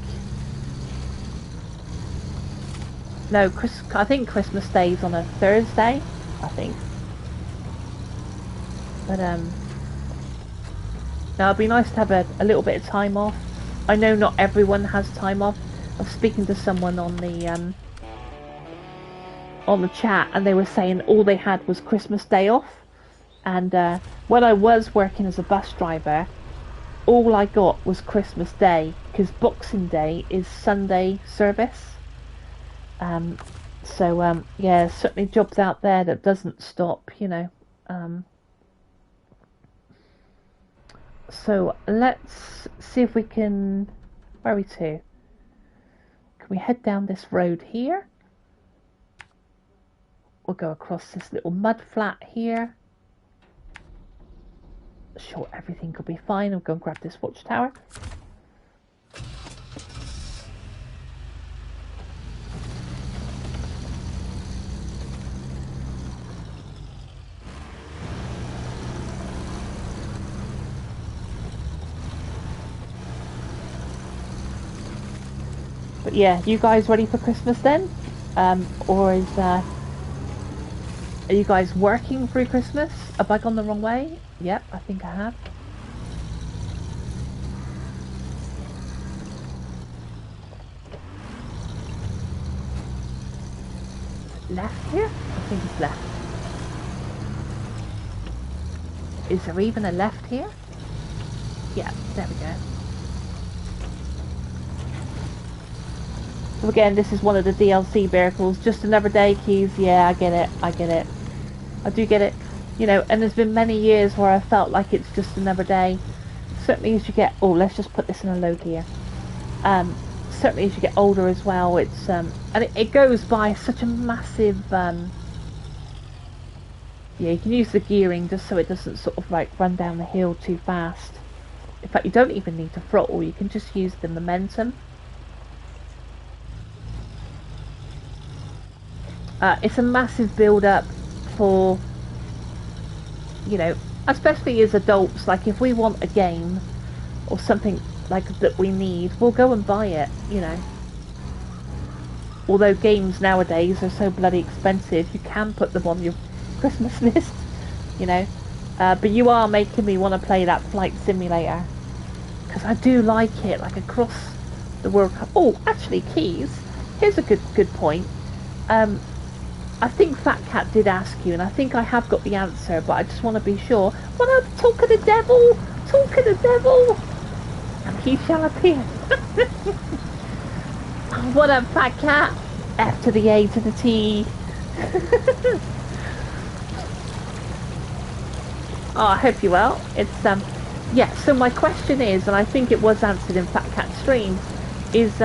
No, I think Christmas Day's on a Thursday, I think. But now it'd be nice to have a little bit of time off. I know not everyone has time off. I was speaking to someone on the chat, and they were saying all they had was Christmas Day off. And when I was working as a bus driver, all I got was Christmas Day, because Boxing Day is Sunday service. So yeah, certainly jobs out there that doesn't stop, you know. So let's see if we can. Where are we to? Can we head down this road here? We'll go across this little mud flat here. Sure, everything could be fine. I'll go and grab this watchtower. But yeah, you guys ready for Christmas then? Or are you guys working through Christmas? Have I gone the wrong way? Yep, I think I have. Left here? I think it's left. Is there even a left here? Yeah, there we go. So again, this is one of the DLC vehicles. Just another day, Keys. Yeah, I get it. I get it. I do get it. You know, and there's been many years where I felt like it's just another day. Certainly as you get... Oh, let's just put this in a load here. Certainly as you get older as well, it's... and it goes by such a massive... yeah, you can use the gearing just so it doesn't sort of like run down the hill too fast. In fact, you don't even need to throttle. You can just use the momentum. It's a massive build-up for, you know, especially as adults. Like, if we want a game or something like that we need, we'll go and buy it, you know. Although games nowadays are so bloody expensive, you can put them on your Christmas list, you know. But you are making me want to play that flight simulator, because I do like it, like across the World Cup. Oh, actually, Keys, here's a good point. I think Fat Cat did ask you, and I think I have got the answer, but I just want to be sure. What up, talk of the devil? Talk of the devil! And he shall appear. What up, Fat Cat? F to the A to the T. Oh, I hope you're well. It's, yeah, so my question is, and I think it was answered in Fat Cat's stream, is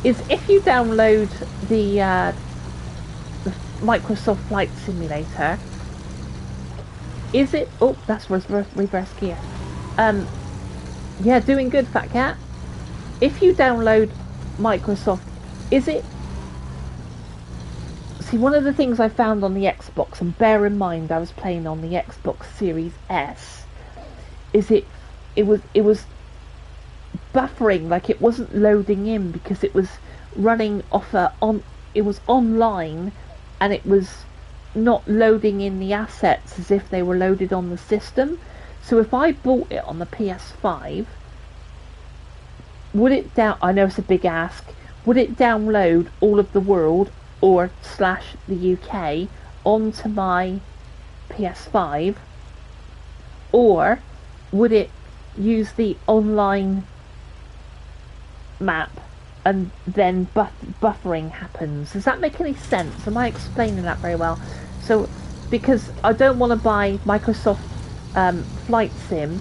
if you download the Microsoft Flight Simulator, is it... Oh, that's reverse gear. Yeah, doing good, Fat Cat. If you download Microsoft, is it... See, one of the things I found on the Xbox, and bear in mind I was playing on the Xbox Series S, is it was buffering, like it wasn't loading in because it was running off it was online, and it was not loading in the assets as if they were loaded on the system. So if I bought it on the PS5, would it I know it's a big ask, would it download all of the world or / the UK onto my PS5, or would it use the online map and then buffering happens? Does that make any sense? Am I explaining that very well? So, because I don't want to buy Microsoft Flight Sim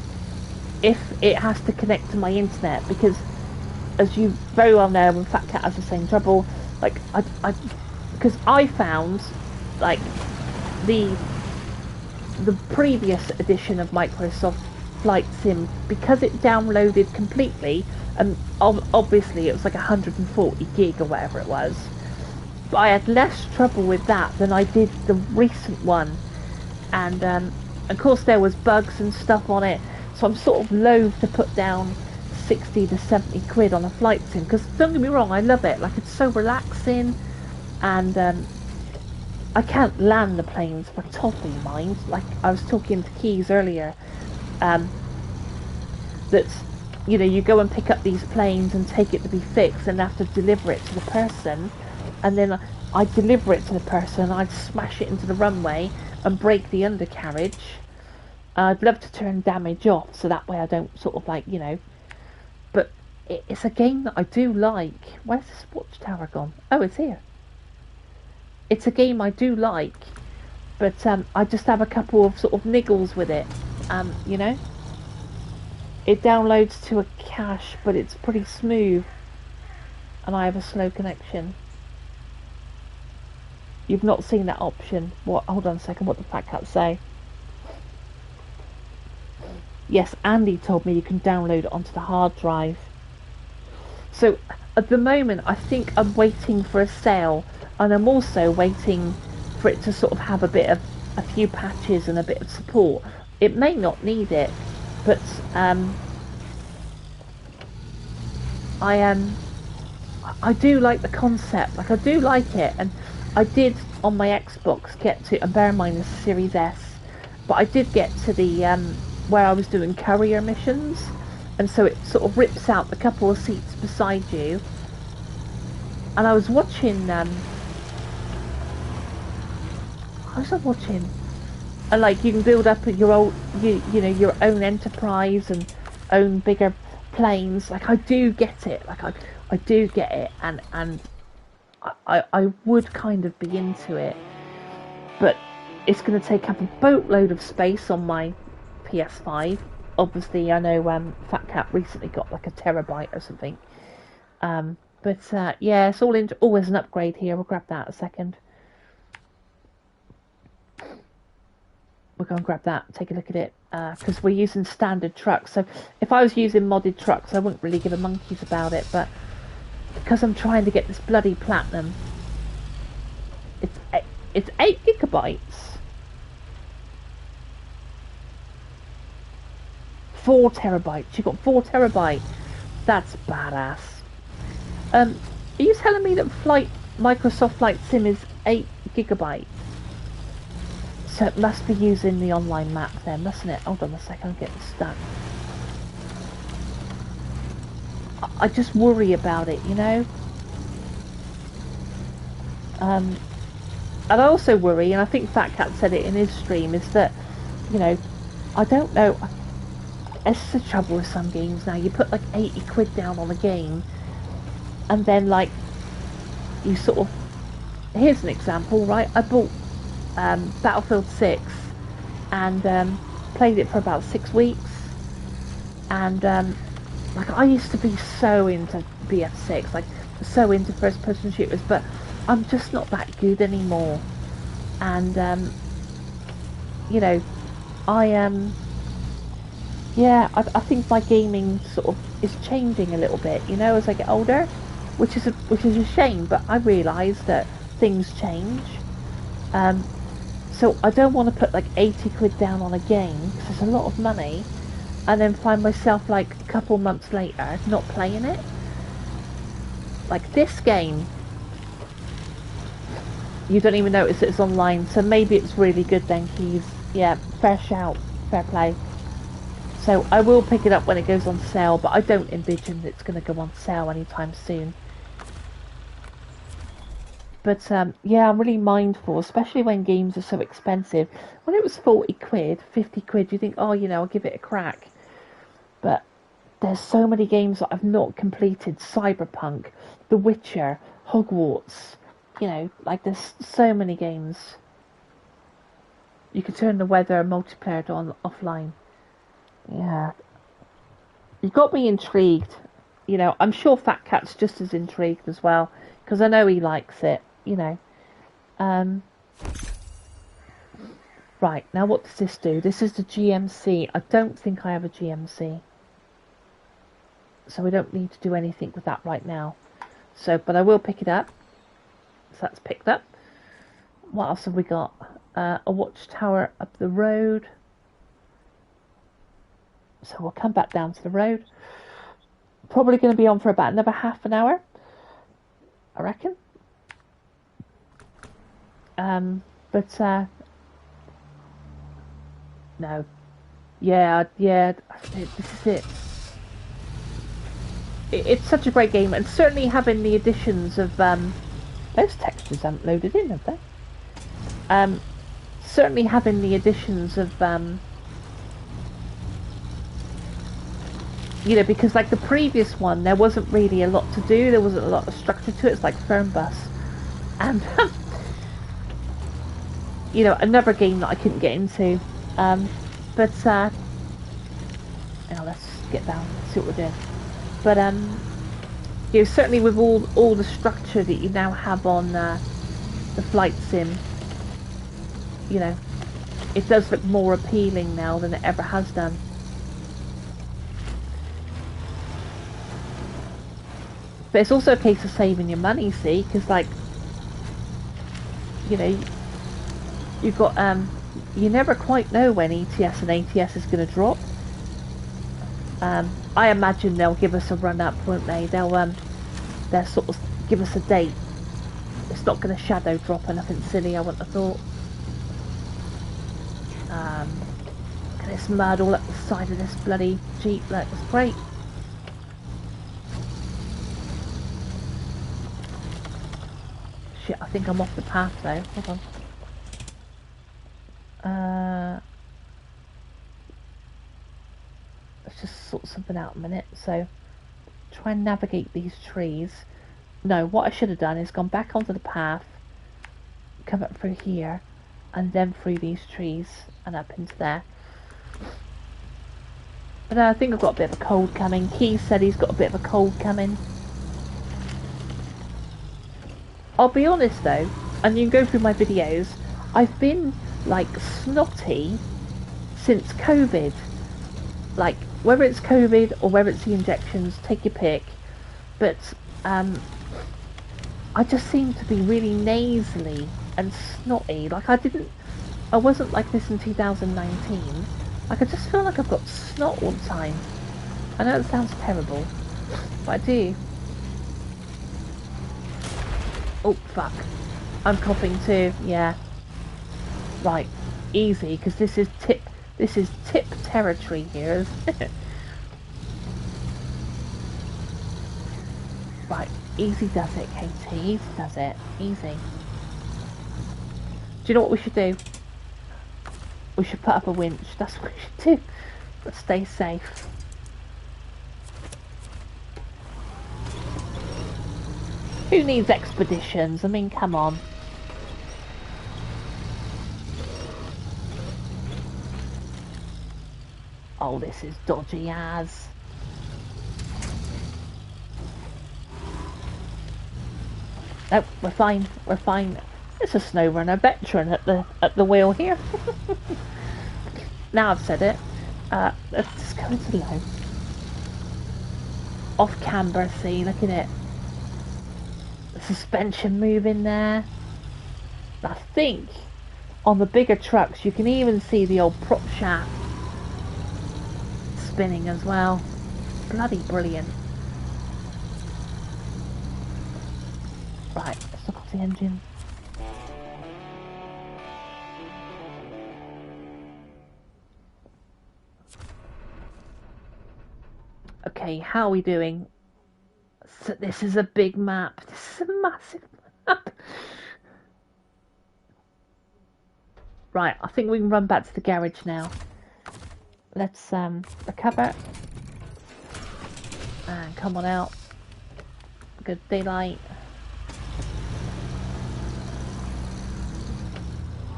if it has to connect to my internet, because as you very well know, when Fat Cat has the same trouble, like because I found like the previous edition of Microsoft Flight Sim, because it downloaded completely, and obviously it was like 140 gig or whatever it was, but I had less trouble with that than I did the recent one, and of course there was bugs and stuff on it, so I'm sort of loath to put down 60 to 70 quid on a flight sim, because don't get me wrong, I love it, like it's so relaxing, and I can't land the planes for toffee, mind. Like I was talking to Keys earlier, that you know, you go and pick up these planes and take it to be fixed and have to deliver it to the person, and then I deliver it to the person, I'd smash it into the runway and break the undercarriage. I'd love to turn damage off so that way I don't sort of like, you know, but it's a game that I do like. Where's this watchtower gone? Oh, it's here. It's a game I do like, but I just have a couple of sort of niggles with it, you know. It downloads to a cache, but it's pretty smooth, and I have a slow connection. You've not seen that option. What? Hold on a second. What did Fat Cat say? Yes, Andy told me you can download it onto the hard drive. So at the moment, I think I'm waiting for a sale, and I'm also waiting for it to sort of have a few patches and a bit of support. It may not need it, but I do like the concept. Like I do like it, and I did on my Xbox get to, and bear in mind this is Series S, but I did get to the where I was doing courier missions, and so it sort of rips out a couple of seats beside you, and I was watching and like you can build up your own you know your own enterprise and own bigger planes. Like I do get it, like I do get it, and I would kind of be into it, but it's going to take up a boatload of space on my PS5. Obviously, I know Fat Cat recently got like a terabyte or something. But yeah, it's all into always an upgrade here. We'll grab that a second. We'll go and grab that, take a look at it, because we're using standard trucks. So if I was using modded trucks, I wouldn't really give a monkeys about it, but because I'm trying to get this bloody platinum, it's 8 gigabytes. 4 terabytes. You got 4 terabytes. That's badass. Are you telling me that Microsoft Flight Sim is 8 gigabytes? So it must be using the online map then, mustn't it? Hold on a second, I'm getting stuck. I just worry about it, you know? And I also worry, and I think Fat Cat said it in his stream, is that, you know, I don't know. It's the trouble with some games now. You put like 80 quid down on a game, and then like, you sort of... Here's an example, right? I bought Battlefield 6 and played it for about 6 weeks, and like I used to be so into BF6, like so into first person shooters, but I'm just not that good anymore, and you know, yeah, I think my gaming sort of is changing a little bit, you know, as I get older, which is a shame, but I realise that things change. So I don't want to put like 80 quid down on a game, because it's a lot of money, and then find myself like a couple months later not playing it. Like this game, you don't even notice it's online, so maybe it's really good then, Keys. Yeah, fair shout, fair play. So I will pick it up when it goes on sale, but I don't envision it's going to go on sale anytime soon. But yeah, I'm really mindful, especially when games are so expensive. When it was 40 quid, 50 quid, you think, oh, you know, I'll give it a crack. But there's so many games that I've not completed. Cyberpunk, The Witcher, Hogwarts. You know, like there's so many games. You could turn the weather multiplayer on offline. Yeah. You got me intrigued. You know, I'm sure Fat Cat's just as intrigued as well, because I know he likes it, you know. Right, now what does this do? This is the GMC. I don't think I have a GMC. So we don't need to do anything with that right now. So, but I will pick it up. So that's picked up. What else have we got? A watchtower up the road. So we'll come back down to the road. probably going to be on for about another half an hour, I reckon. But no, yeah, this is it. It's such a great game, and certainly having the additions of those textures haven't loaded in, have they? Certainly having the additions of you know, because like the previous one, there wasn't really a lot to do. There wasn't a lot of structure to it. It's like Fernbus, and you know, another game that I couldn't get into. But now let's get down, see what we're doing. But you know, certainly with all the structure that you now have on the flight sim, you know, it does look more appealing now than it ever has done. But it's also a case of saving your money, see, because like, you know, you've got you never quite know when ETS and ATS is going to drop. I imagine they'll give us a run up, won't they? They'll sort of give us a date. It's not going to shadow drop or nothing silly, I wouldn't have thought. Look at this mud all up the side of this bloody Jeep. Look, it's great. Shit, I think I'm off the path though. Hold on. Let's just sort something out a minute. So, try and navigate these trees. No, what I should have done is gone back onto the path, come up through here, and then through these trees and up into there. But I think I've got a bit of a cold coming. Keith said he's got a bit of a cold coming. I'll be honest though, and you can go through my videos, I've been like snotty since COVID. Like, whether it's COVID or whether it's the injections, take your pick. But I just seem to be really nasally and snotty. Like I wasn't like this in 2019. Like I just feel like I've got snot all the time. I know it sounds terrible, but I do. Oh fuck, I'm coughing too. Yeah. Right, easy, because this is tip territory here, isn't it? Right, easy does it, Katie. Easy does it. Easy. Do you know what we should do? We should put up a winch. That's what we should do. But stay safe. Who needs expeditions? I mean, come on. Oh, this is dodgy as. Nope, we're fine. We're fine. It's a Snowrunner veteran at the wheel here. Now I've said it. Let's just go into low. Off camber, see, look at it. The suspension moving there. I think on the bigger trucks you can even see the old prop shaft spinning as well. Bloody brilliant. Right, let's look at the engine. Okay, how are we doing? So this is a big map. This is a massive map. Right, I think we can run back to the garage now. Let's recover. And come on out. Good daylight.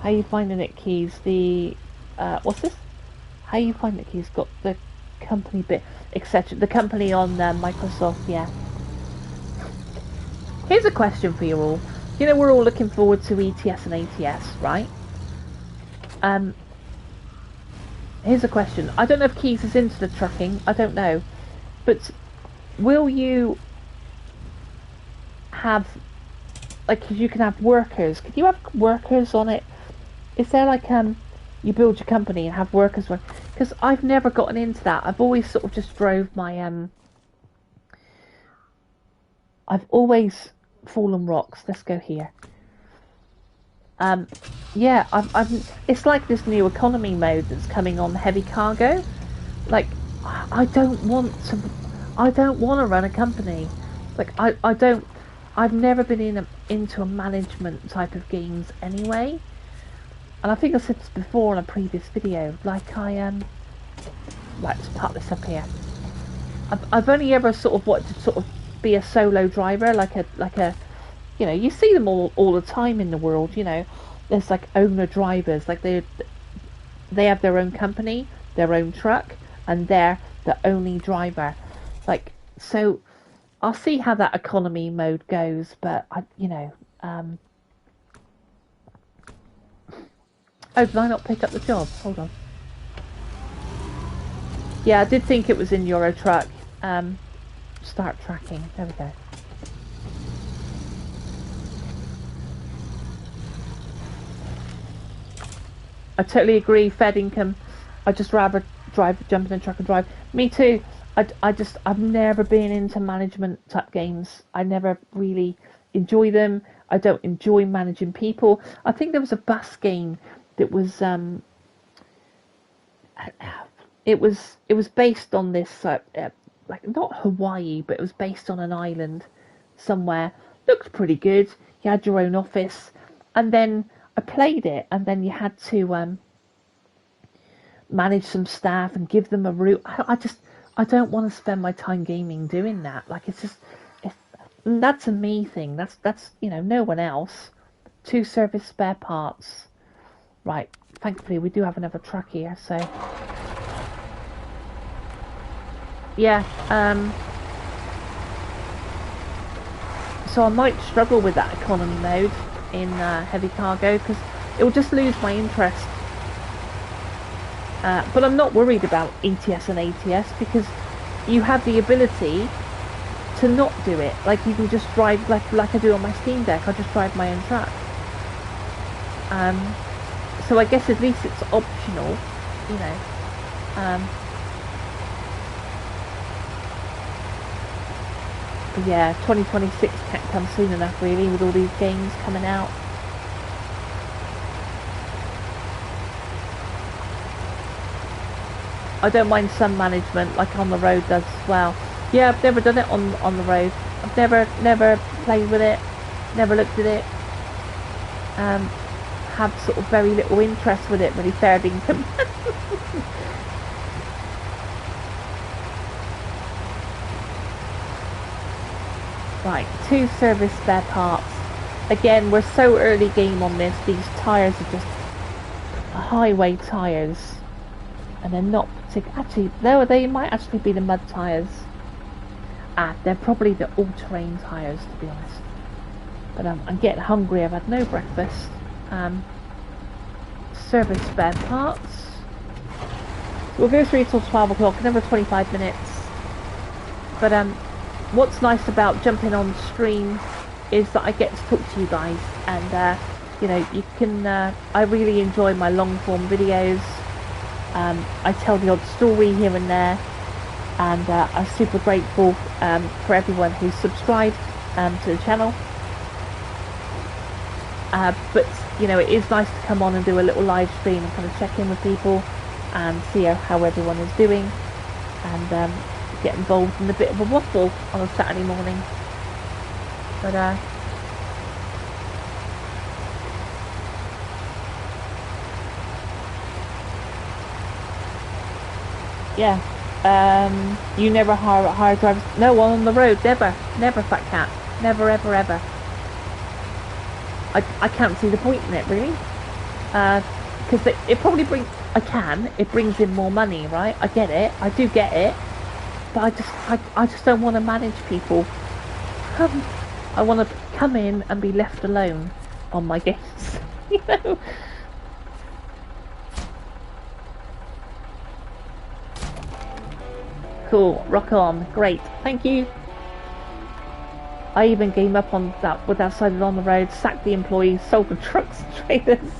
How you finding it, Keys? The what's this? How you finding it, Keys? Got the company bit, etc. The company on Microsoft, yeah. Here's a question for you all. You know, we're all looking forward to ETS and ATS, right? Here's a question. I don't know if Keys is into the trucking. I don't know, but will you have, like, you can have workers? Could you have workers on it? Is there like you build your company and have workers work? Because I've never gotten into that. I've always sort of just drove my I've always fallen rocks. Let's go here. Yeah, it's like this new economy mode that's coming on heavy cargo. Like, I don't want to. I don't want to run a company. Like, I don't. I've never been into a management type of games anyway. And I think I said this before in a previous video. Like, let's put this up here. I've only ever sort of wanted to sort of be a solo driver, like a, you know, you see them all the time in the world. You know, there's like owner drivers, like they have their own company, their own truck, and they're the only driver. Like, so I'll see how that economy mode goes, but you know, oh, did I not pick up the job? Hold on. Yeah, I did think it was in Euro Truck. Start tracking. There we go. I totally agree. Fed income. I just rather jump in a truck and drive. Me too. I've never been into management type games. I never really enjoy them. I don't enjoy managing people. I think there was a bus game that was it was based on this like not Hawaii, but it was based on an island somewhere. Looked pretty good. You had your own office, and then I played it, and then you had to manage some staff and give them a route. I don't want to spend my time gaming doing that. Like, that's a me thing. That's you know, no one else. 2 service spare parts. Right. Thankfully, we do have another truck here, so yeah. So I might struggle with that economy mode in heavy cargo because it will just lose my interest. But I'm not worried about ETS and ATS because you have the ability to not do it. Like, you can just drive like I do on my Steam Deck. I just drive my own truck. So I guess at least it's optional, you know. But yeah, 2026 can't come soon enough, really, with all these games coming out. I don't mind some management, like on the road does as well. Yeah, I've never done it on the road. I've never played with it, never looked at it. Have sort of very little interest with it, really, fair income. Right, 2 service spare parts. Again, we're so early game on this. These tyres are just highway tyres, and they're not particular. Actually, no, they might actually be the mud tyres. They're probably the all-terrain tyres, to be honest. But I'm getting hungry. I've had no breakfast. Service spare parts. So we'll go through till 12 o'clock, another 25 minutes. But what's nice about jumping on stream is that I get to talk to you guys, and you know, you can. I really enjoy my long form videos. I tell the odd story here and there, and I'm super grateful for everyone who's subscribed to the channel. But you know, it is nice to come on and do a little live stream and kind of check in with people and see how everyone is doing, and get involved in a bit of a waffle on a Saturday morning. But yeah, you never hire drivers? No one on the road, never, Fat Cat, never, ever. I can't see the point in it, really, because it probably brings. It brings in more money, right? I get it, I do get it, but I just don't want to manage people. I want to come in and be left alone on my games, you know. Cool, rock on, great, thank you. I even gave up on that with that side on the road, sacked the employees, sold the trucks and trailers.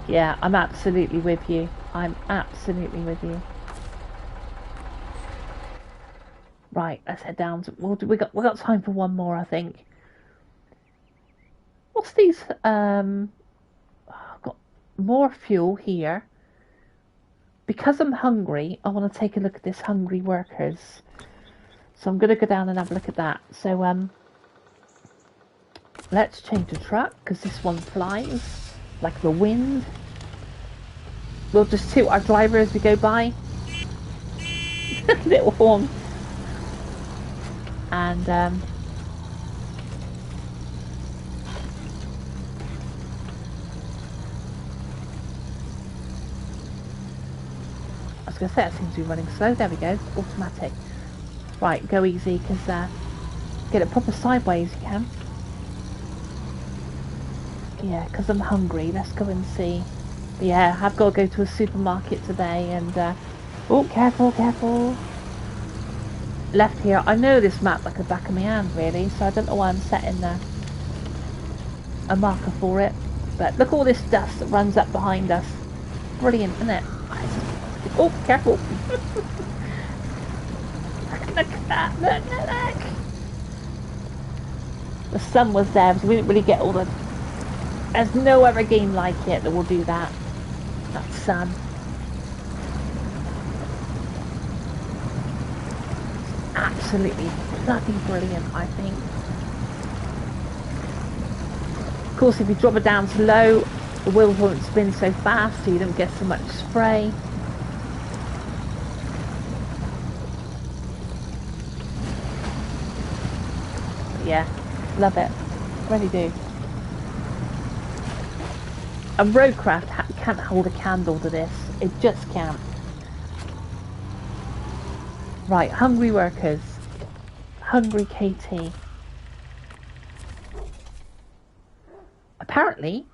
Yeah, I'm absolutely with you. I'm absolutely with you. Right, let's head down. We got time for one more, I think. What's these? I've got more fuel here. Because I'm hungry, I want to take a look at this hungry workers. So I'm going to go down and have a look at that. So let's change the truck because this one flies like the wind. We'll just toot our driver as we go by. Little horn. And I was going to say, it seems to be running slow. There we go. Automatic. Right, go easy, because get it proper sideways you can. Yeah, because I'm hungry. Let's go and see. But yeah, I've got to go to a supermarket today, and oh, careful, careful. Left here. I know this map like the back of my hand, really, so I don't know why I'm setting a marker for it. But look at all this dust that runs up behind us. Brilliant, isn't it? Oh, careful. Look at that. Look. The sun was there, so we didn't really get all the... There's no other game like it that will do that. That sun. Absolutely bloody brilliant, I think. Of course, if you drop it down to low, the wheels won't spin so fast, so you don't get so much spray. But yeah, love it. Really do. A roadcraft can't hold a candle to this. It just can't. Right, hungry workers. Hungry KT. Apparently,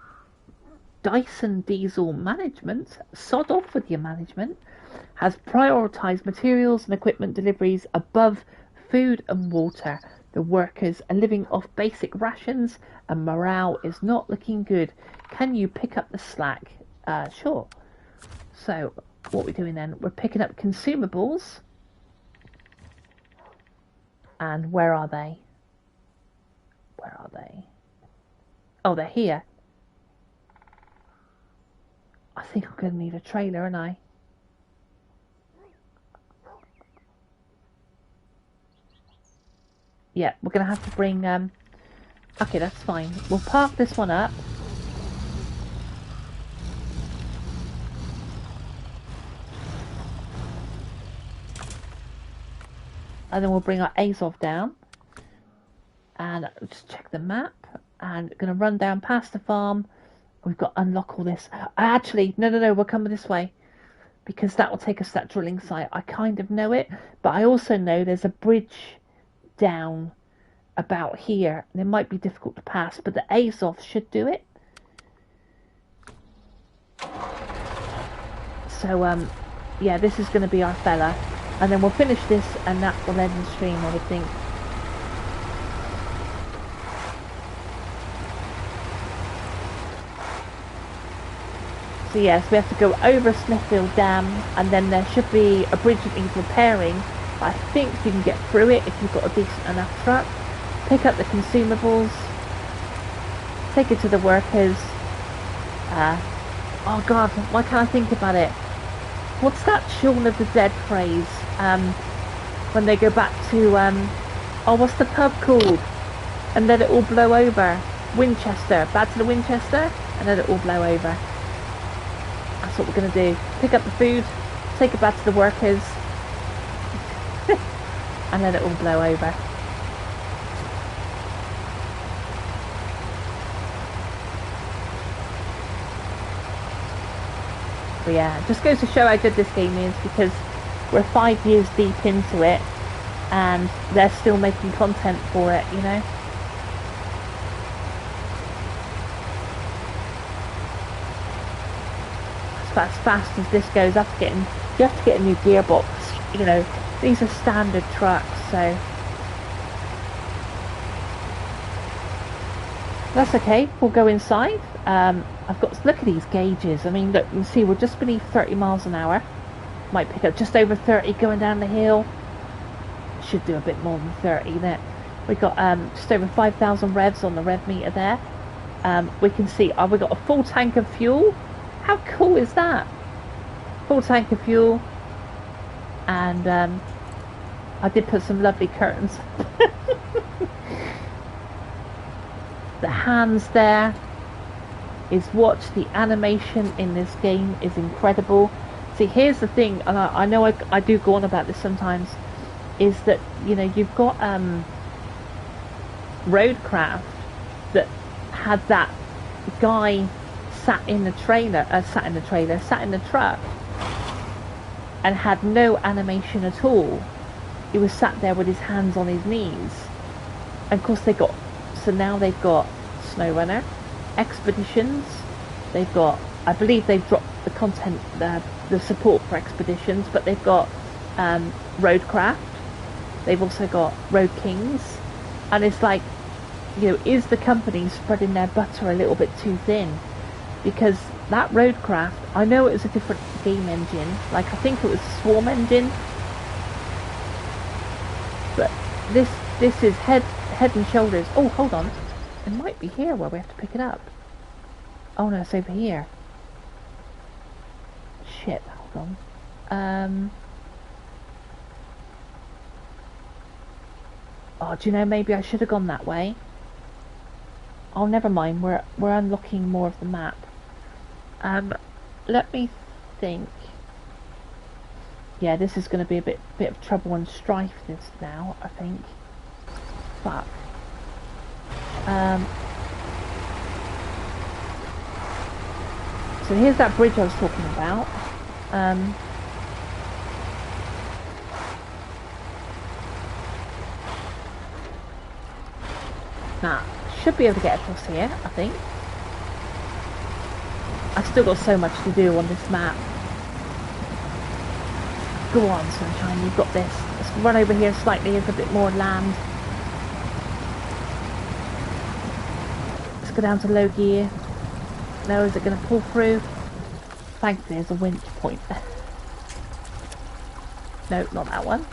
Dyson Diesel Management, sod off with your management, has prioritised materials and equipment deliveries above food and water. The workers are living off basic rations and morale is not looking good. Can you pick up the slack? Sure. So, what we're doing then, we're picking up consumables. And where are they? Where are they? Oh, they're here. I think I'm going to need a trailer, aren't I? Yeah, we're going to have to bring... Okay, that's fine. We'll park this one up. And then we'll bring our Azov down. And just check the map. And going to run down past the farm. We've got to unlock all this. Actually, no, we're coming this way. Because that will take us to that drilling site. I kind of know it. But I also know there's a bridge down about here. And it might be difficult to pass. But the Azov should do it. So, yeah, this is going to be our fella. And then we'll finish this and that will end the stream, I would think. So yes, we have to go over Smithfield Dam and then there should be a bridge that needs repairing. I think you can get through it if you've got a decent enough truck. Pick up the consumables. Take it to the workers. Oh God, why can't I think about it? What's that Shaun of the Dead phrase? When they go back to, oh, what's the pub called? And let it all blow over. Winchester. Back to the Winchester and let it all blow over. That's what we're going to do. Pick up the food, take it back to the workers, and let it all blow over. But yeah, it just goes to show how good this game is because we're 5 years deep into it and they're still making content for it, you know. As fast as this goes, you have to get a new gearbox, you know. These are standard trucks, so that's okay. We'll go inside. I've got to look at these gauges. I mean, look, you can see we're just beneath 30 miles an hour. Might pick up just over 30 going down the hill. should do a bit more than 30 there. We got just over 5,000 revs on the rev meter there. We can see we got a full tank of fuel. How cool is that? Full tank of fuel. And I did put some lovely curtains. The hands there is watch the animation in this game is incredible. See, here's the thing, and I know I do go on about this sometimes, is that, you know, you've got Roadcraft that had that guy sat in the truck and had no animation at all. He was sat there with his hands on his knees. And of course now they've got Snowrunner, Expeditions, they've got, I believe they've dropped the content, the support for Expeditions, but they've got Roadcraft, they've also got Road Kings, and it's like, you know, is the company spreading their butter a little bit too thin? Because that Roadcraft, I know it was a different game engine, like I think it was Swarm engine, but this is head and shoulders. Oh, hold on, it might be here where we have to pick it up. Oh no, it's over here. Shit, hold on. Oh, do you know, maybe I should have gone that way. Oh, never mind, we're unlocking more of the map. Let me think. Yeah, this is going to be a bit of trouble and strife this now, I think. Fuck. So here's that bridge I was talking about. Nah, should be able to get across here, I think. I've still got so much to do on this map. Go on, Sunshine, you've got this. Let's run over here slightly, there's a bit more land. Let's go down to low gear. No, is it going to pull through? Thankfully there's a winch point. No, not that one.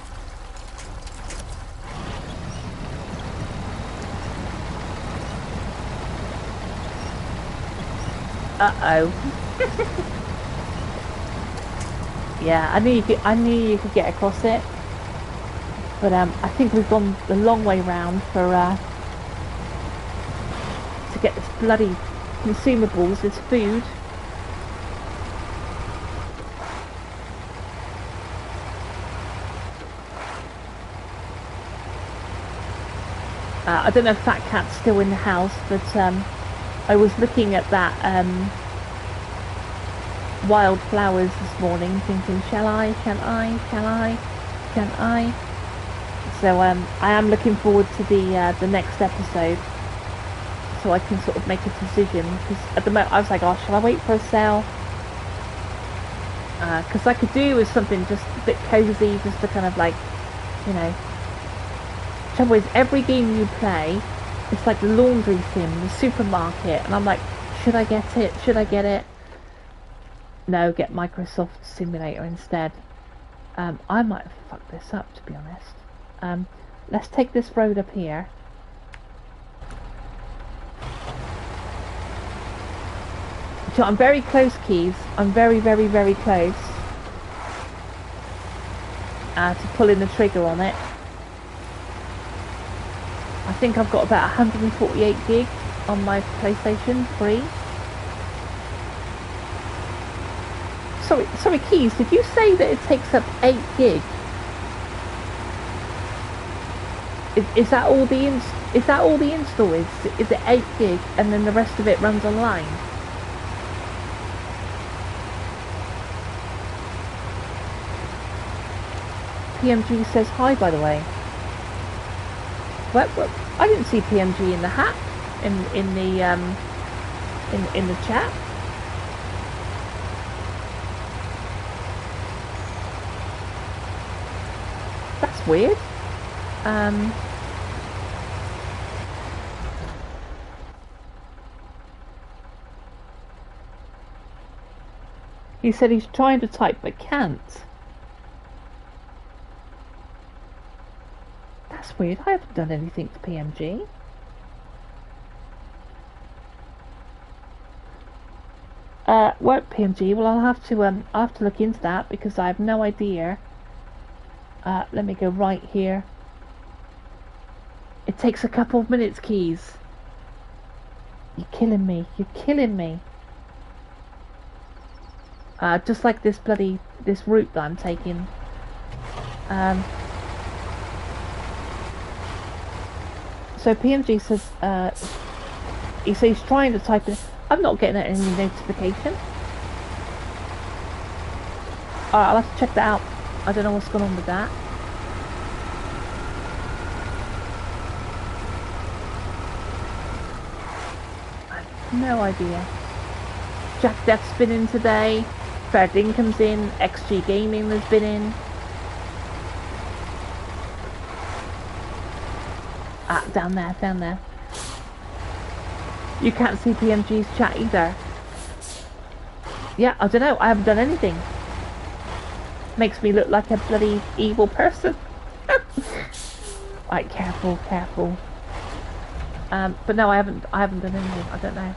Uh-oh. Yeah, I knew you could get across it. But I think we've gone the long way round for to get this bloody consumables, this food. I don't know if Fat Cat's still in the house, but I was looking at that wildflowers this morning, thinking, shall I? So I am looking forward to the next episode, so I can sort of make a decision. Because at the moment I was like, oh, shall I wait for a sale? Because I could do with something just a bit cozy, just to kind of like, you know. Trouble is, every game you play, it's like the laundry sim, the supermarket, and I'm like, should I get it? Should I get it? No, get Microsoft Simulator instead. I might have fucked this up, to be honest. Let's take this road up here. So I'm very close, Keys. I'm very, very, very close to pulling the trigger on it. I think I've got about 148 gig on my PlayStation 3. Sorry, Keys, did you say that it takes up 8 gig? Is that all the install is? Is it 8 gig and then the rest of it runs online? PMG says hi, by the way. What? I didn't see PMG in the hat in the chat. That's weird. He said he's trying to type but can't. That's weird. I haven't done anything to PMG. Work PMG. Well, I'll have to look into that because I have no idea. Let me go right here. It takes a couple of minutes, Keys. You're killing me. You're killing me. Just like this route that I'm taking. So PMG says, he's trying to type in. I'm not getting any notification. Alright, I'll have to check that out. I don't know what's going on with that. I have no idea. Jack Death's been in today. Fred Income's in. XG Gaming has been in. Ah, down there. You can't see PMG's chat either. Yeah, I don't know. I haven't done anything. Makes me look like a bloody evil person. Right, careful. But no, I haven't done anything. I don't know.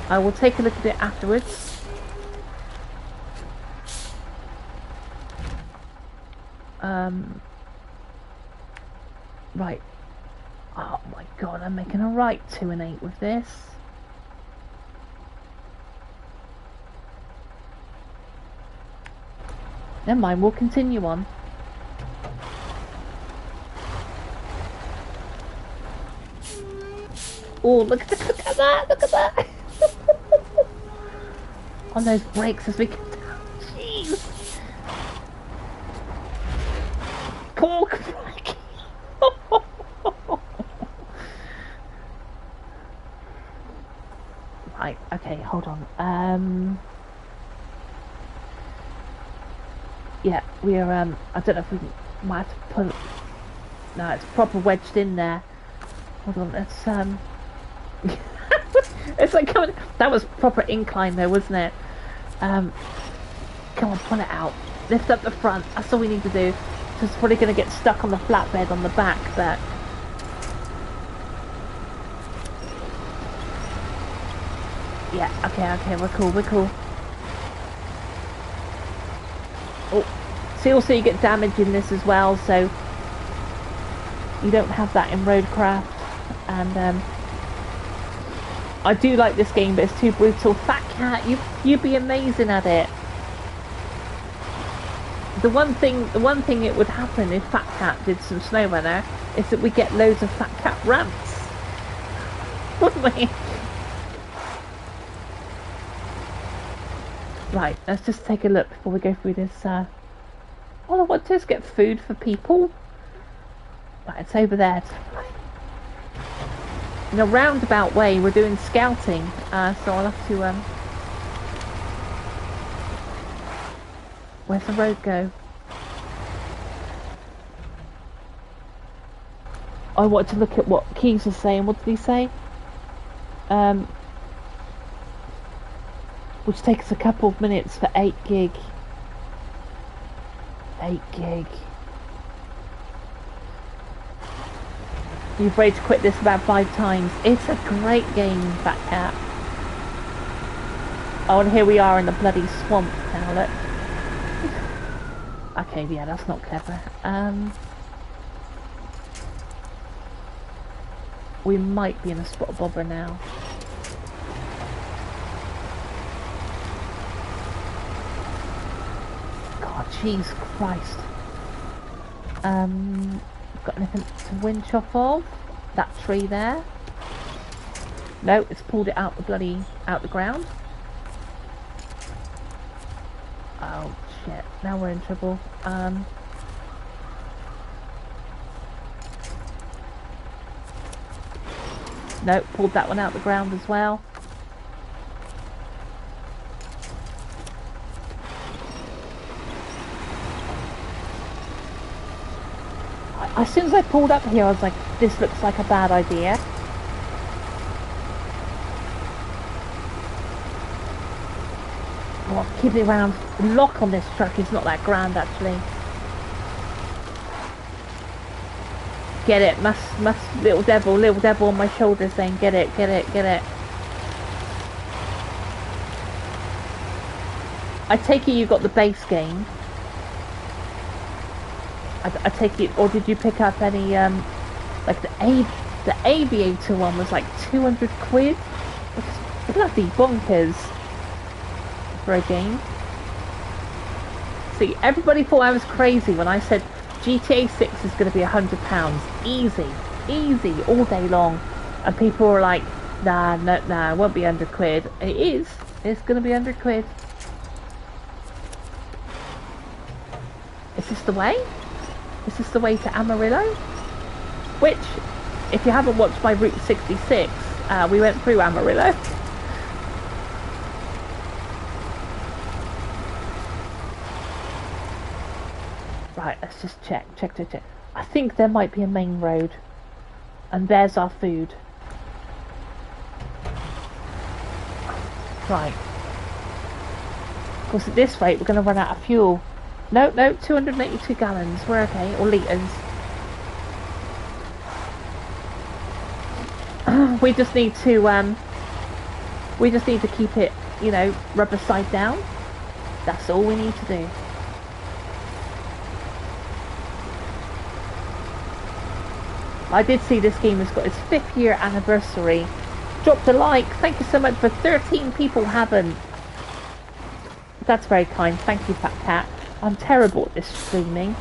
I will take a look at it afterwards. Right. Oh my god, I'm making a right 2 and 8 with this. Never mind, we'll continue on. Oh, look at that! On those brakes as we get down. Jeez! Come on, Right, okay, hold on. Yeah, we are, I don't know if we might have to pull. No, it's proper wedged in there. Hold on, let's, it's like coming, that was proper incline though, wasn't it? Come on, pull it out. Lift up the front, that's all we need to do. So it's probably going to get stuck on the flatbed on the back, but... Yeah, okay, we're cool. Oh, see, also you get damage in this as well, so you don't have that in Roadcraft. And I do like this game, but it's too brutal. Fat Cat, you'd be amazing at it. The one thing it would happen if Fat Cat did some Snowrunner is that we get loads of Fat Cat rants, wouldn't we? Right, let's just take a look before we go through this. All I want to do is get food for people. Right, it's over there. In a roundabout way, we're doing scouting, so I'll have to, where's the road go? I wanted to look at what Keys was saying. What did he say? Which takes a couple of minutes for 8 gig. 8 gig. You've rage quit this about 5 times. It's a great game, Fat Cat. Oh, and here we are in the bloody swamp now, look. Okay, yeah, that's not clever. We might be in a spot bobber now. God, jeez Christ. Got anything to winch off of? That tree there? No, it's pulled it out the ground. Oh shit, now we're in trouble. No, pulled that one out the ground as well. As soon as I pulled up here, I was like, this looks like a bad idea. Well, keep it around. The lock on this truck is not that grand, actually. Get it, must, little devil on my shoulder saying, get it, get it, get it. I take it you got the base game. I take it, or did you pick up any, like the aviator one was like 200 quid? Which is bloody bonkers for a game. See, everybody thought I was crazy when I said GTA 6 is going to be £100. Easy, all day long. And people were like, nah, it won't be 100 quid. It is. It's going to be 100 quid. Is this the way? Is this the way to Amarillo? Which, if you haven't watched my Route 66, we went through Amarillo. Right, let's just check. I think there might be a main road. And there's our food. Right. Of course, at this rate, we're going to run out of fuel. No, 282 gallons. We're okay. Or litres. We just need to keep it, you know, rubber side down. That's all we need to do. I did see this game has got its 5th year anniversary. Dropped a like. Thank you so much for 13 people haven't. That's very kind. Thank you, Fat Cat. I'm terrible at this streaming.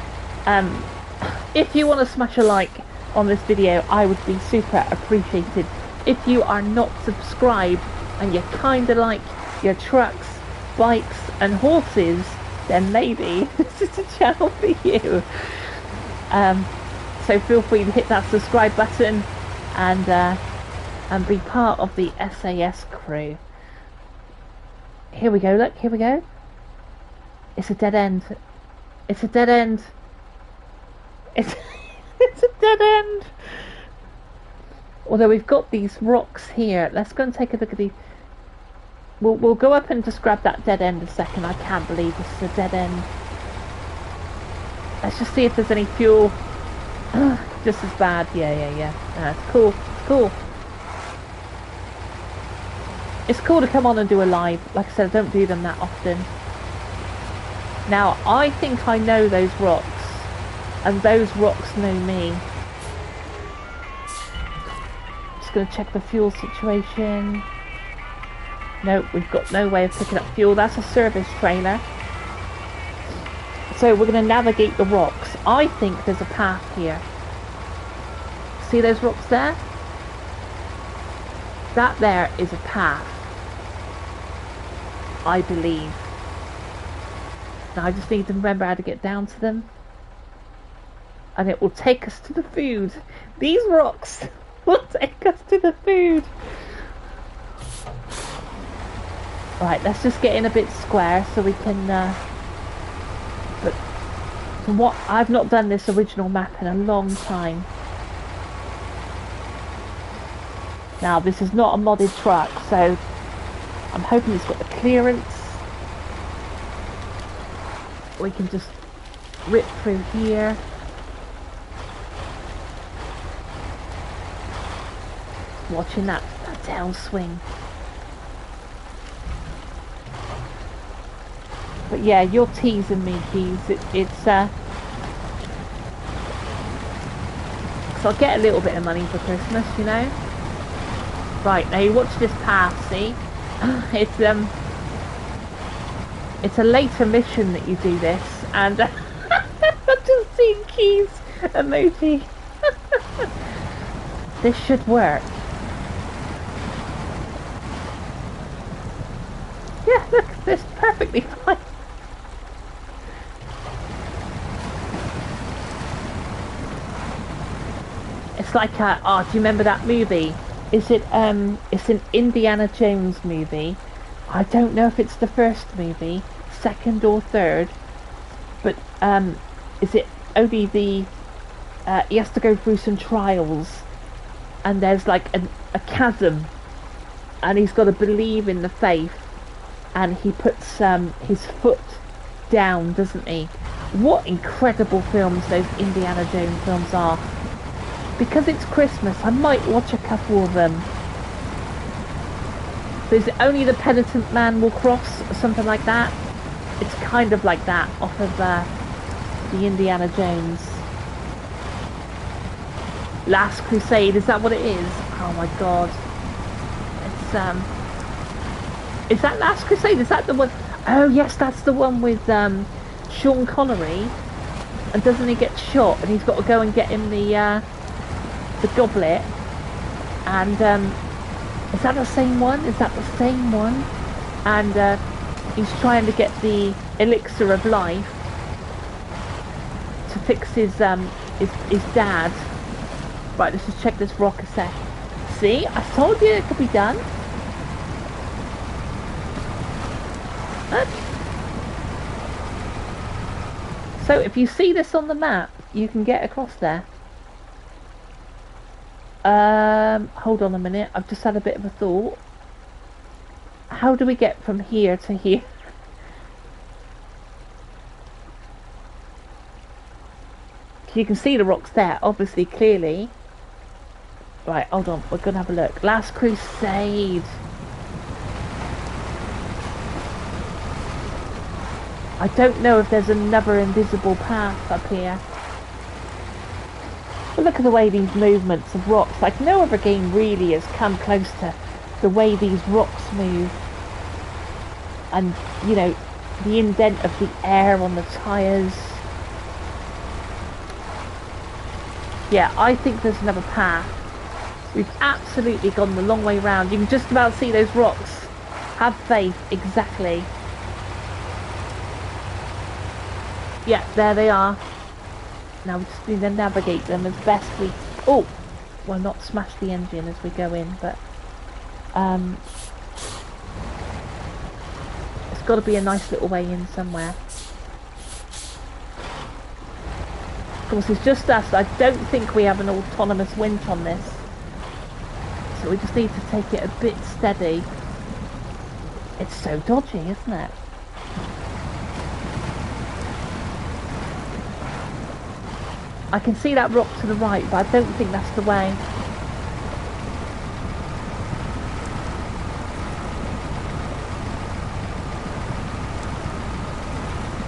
If you want to smash a like on this video, I would be super appreciated. If you are not subscribed and you kind of like your trucks, bikes and horses, then maybe this is a channel for you. So feel free to hit that subscribe button and be part of the SAS crew. Here we go, look, here we go. It's a dead end. It's a dead end. It's a dead end. Although we've got these rocks here. Let's go and take a look at these. We'll go up and just grab that dead end a second. I can't believe this is a dead end. Let's just see if there's any fuel. Just as bad. Yeah. No, it's cool. It's cool. It's cool to come on and do a live. Like I said, I don't do them that often. Now, I think I know those rocks. And those rocks know me. Just going to check the fuel situation. No, we've got no way of picking up fuel. That's a service trailer. So we're going to navigate the rocks. I think there's a path here. See those rocks there? That there is a path. I believe. Now I just need to remember how to get down to them. And it will take us to the food. These rocks will take us to the food. Right, let's just get in a bit square so we can... but from what... I've not done this original map in a long time. Now, this is not a modded truck, so I'm hoping it's got the clearance. We can just rip through here. Watching that tail swing. But yeah, you're teasing me, Keys. It's so I'll get a little bit of money for Christmas, you know. Right, now you watch this path, see? It's a later mission that you do this, and I've just seen Keys emoji. This should work. Yeah, look, this is perfectly fine. It's like oh, do you remember that movie? Is it it's an Indiana Jones movie. I don't know if it's the first movie, second or third, but is it only the he has to go through some trials and there's like a chasm and he's got to believe in the faith and he puts his foot down, doesn't he? What incredible films those Indiana Jones films are. because it's Christmas, I might watch a couple of them. So is it only the penitent man will cross, or something like that? It's kind of like that, off of the Indiana Jones. Last Crusade, is that what it is? Oh my god. It's, is that Last Crusade? Is that the one? Oh yes, that's the one with, Sean Connery. And doesn't he get shot, and he's got to go and get him the goblet? And, is that the same one? Is that the same one? And, he's trying to get the elixir of life to fix his dad. Right, let's just check this rock a sec. See, I told you it could be done. So if you see this on the map, you can get across there. Hold on a minute, I've just had a bit of a thought. How do we get from here to here? You can see the rocks there, obviously, clearly. Right, hold on, we're gonna have a look. Last Crusade. I don't know if there's another invisible path up here. But look at the way these movements of rocks, like no other game really has come close to the way these rocks move. And, you know, the indent of the air on the tyres. Yeah, I think there's another path. We've absolutely gone the long way round. You can just about see those rocks. Have faith, exactly. Yeah, there they are. Now we just need to navigate them as best we... Oh! Well, not smash the engine as we go in, but... it's got to be a nice little way in somewhere. Of course, it's just us. I don't think we have an autonomous winch on this. So we just need to take it a bit steady. It's so dodgy, isn't it? I can see that rock to the right, but I don't think that's the way.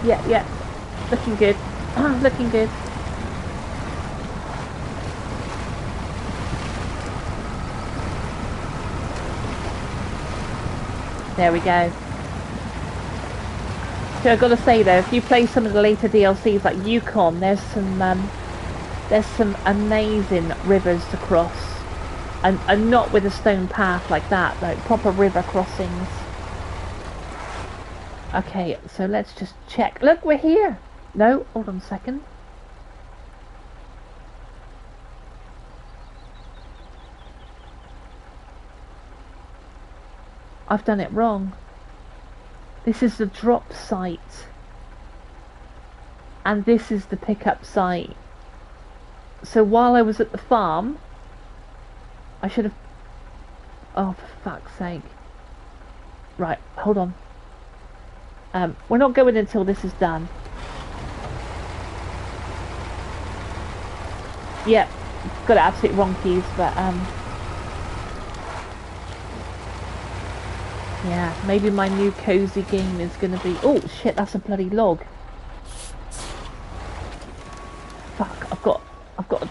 Yeah. Looking good. Looking good. There we go. So I've got to say though, if you play some of the later DLCs like Yukon, there's some amazing rivers to cross, and not with a stone path like that, like proper river crossings. Okay, so let's just check. Look, we're here. No, hold on a second. I've done it wrong. This is the drop site. And this is the pickup site. So while I was at the farm, I should have... Oh, for fuck's sake. Right, hold on. We're not going until this is done. Yep, got it absolutely wrong keys, but yeah, maybe my new cozy game is gonna be... Oh shit, that's a bloody log. Fuck, I've got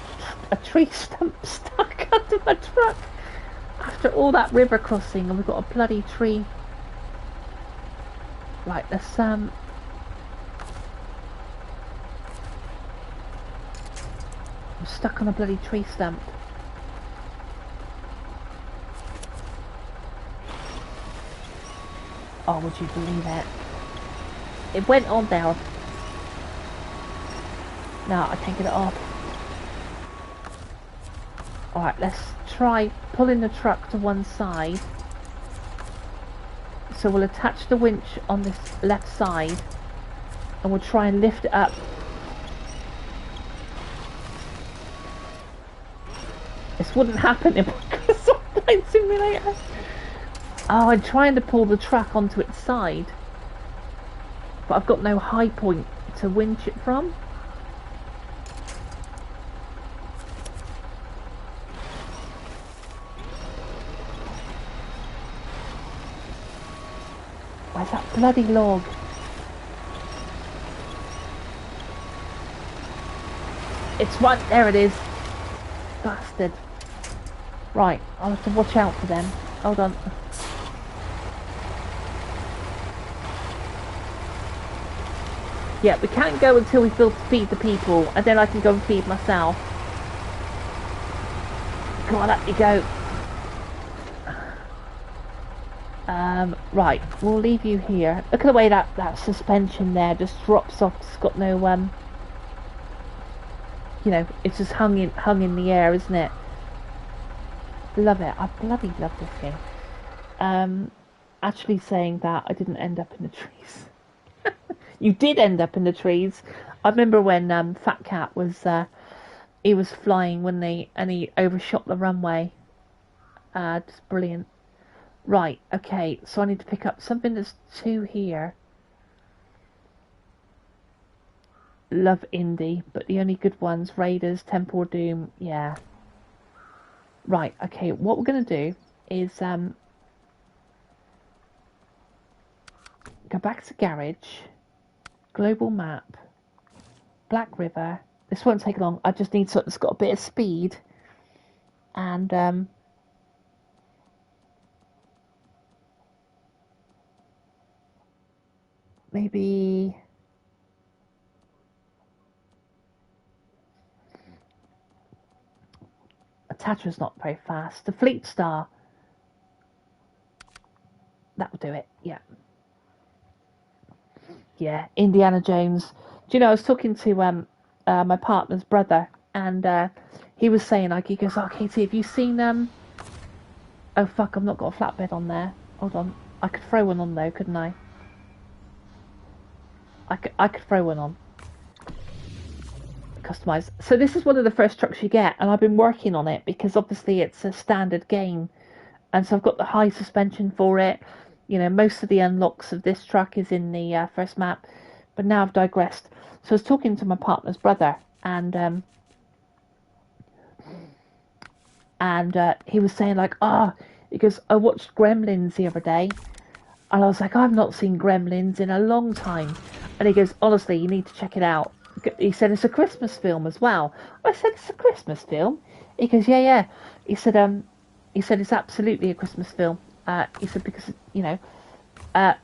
a tree stump stuck under my truck after all that river crossing, and we've got a bloody tree. Right, let's I'm stuck on a bloody tree stump. Oh, would you believe it? It went on there. No, I can't get it off. Alright, let's try pulling the truck to one side. So we'll attach the winch on this left side and we'll try and lift it up. This wouldn't happen in Microsoft Flight Simulator. Oh, I'm trying to pull the truck onto its side, but I've got no high point to winch it from. bloody log. It's right, there it is. Bastard. Right, I'll have to watch out for them. Hold on. Yeah, we can't go until we feed the people, and then I can go and feed myself. Come on, up you go. Right, we'll leave you here. Look at the way that suspension there just drops off. It's got no, you know, it's just hung in the air, isn't it? Love it. I bloody love this game. Actually saying that, I didn't end up in the trees. You did end up in the trees. I remember when Fat Cat was he was flying and he overshot the runway. Just brilliant. Right, okay, so I need to pick up something that's 2 here. Love indie, but the only good ones, Raiders, Temple of Doom, yeah. Right, okay, what we're going to do is go back to garage, global map, Black River. This won't take long. I just need something that's got a bit of speed. And maybe Tatra's not very fast. The Fleet Star. That will do it, yeah. Yeah, Indiana Jones. Do you know, I was talking to my partner's brother, and he was saying, like, he goes, "Oh, Katie, have you seen oh fuck, I've not got a flatbed on there. Hold on, I could throw one on though, couldn't I? I could throw one on. Customize. So this is one of the first trucks you get, and I've been working on it because obviously it's a standard game, and so I've got the high suspension for it. You know, most of the unlocks of this truck is in the first map, but now I've digressed. So I was talking to my partner's brother, and he was saying, like, he goes, I watched Gremlins the other day, and I was like, I've not seen Gremlins in a long time. And he goes, honestly, you need to check it out. He said, it's a Christmas film as well. I said, it's a Christmas film? He goes, yeah. He said, it's absolutely a Christmas film. He said, because, you know,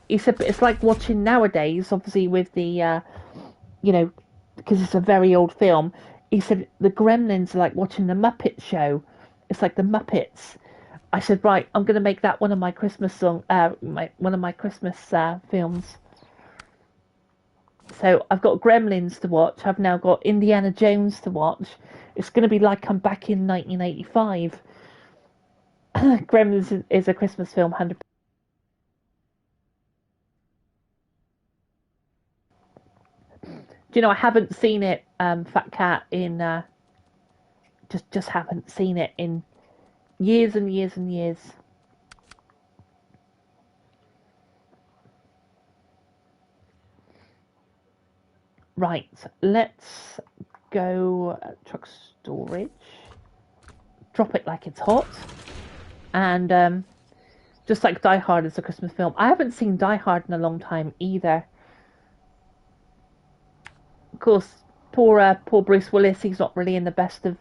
he said, but it's like watching nowadays, obviously with the, you know, because it's a very old film. He said, the Gremlins are like watching the Muppet Show. It's like the Muppets. I said, right, I'm going to make that one of my Christmas one of my Christmas films. So I've got Gremlins to watch. I've now got Indiana Jones to watch. It's going to be like I'm back in 1985. Gremlins is a Christmas film, 100%. Do you know, I haven't seen it, Fat Cat, in just haven't seen it in years and years and years. Right, let's go truck storage. Drop it like it's hot. And just like Die Hard is a Christmas film. I haven't seen Die Hard in a long time either. Of course, poor Bruce Willis, he's not really in the best of...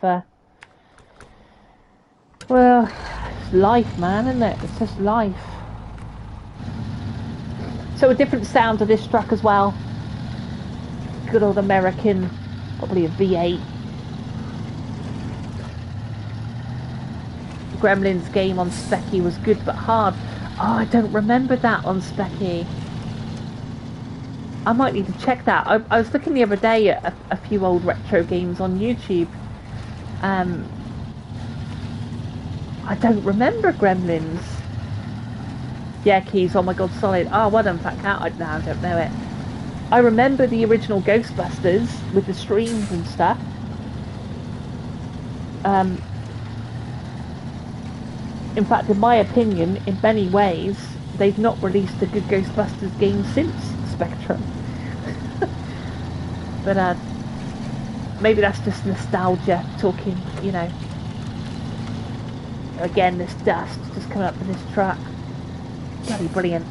well, it's life, man, isn't it? It's just life. So a different sound to this truck as well. Good old American, probably a V8. Gremlins game on Specky was good but hard. Oh, I don't remember that on Specky. I might need to check that. I was looking the other day at a few old retro games on YouTube. I don't remember Gremlins. Yeah, Keys, oh my god, solid. Oh, well done, Fat Cat. I don't know it. I remember the original Ghostbusters with the streams and stuff. In fact, in my opinion, in many ways, they've not released a good Ghostbusters game since Spectrum. But maybe that's just nostalgia talking, you know. Again, this dust just coming up in this truck. Bloody brilliant.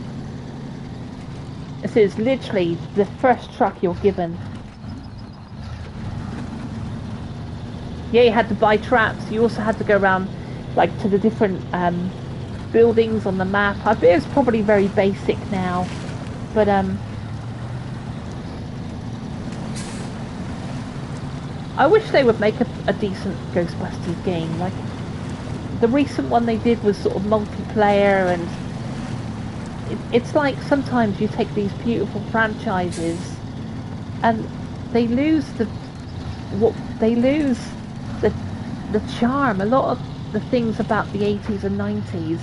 This is literally the first truck you're given. Yeah, you had to buy traps. You also had to go around, like, to the different buildings on the map. I bet it's probably very basic now, but I wish they would make a decent Ghostbusters game. Like, the recent one they did was sort of multiplayer, and it's like sometimes you take these beautiful franchises and they lose the charm. A lot of the things about the 80s and 90s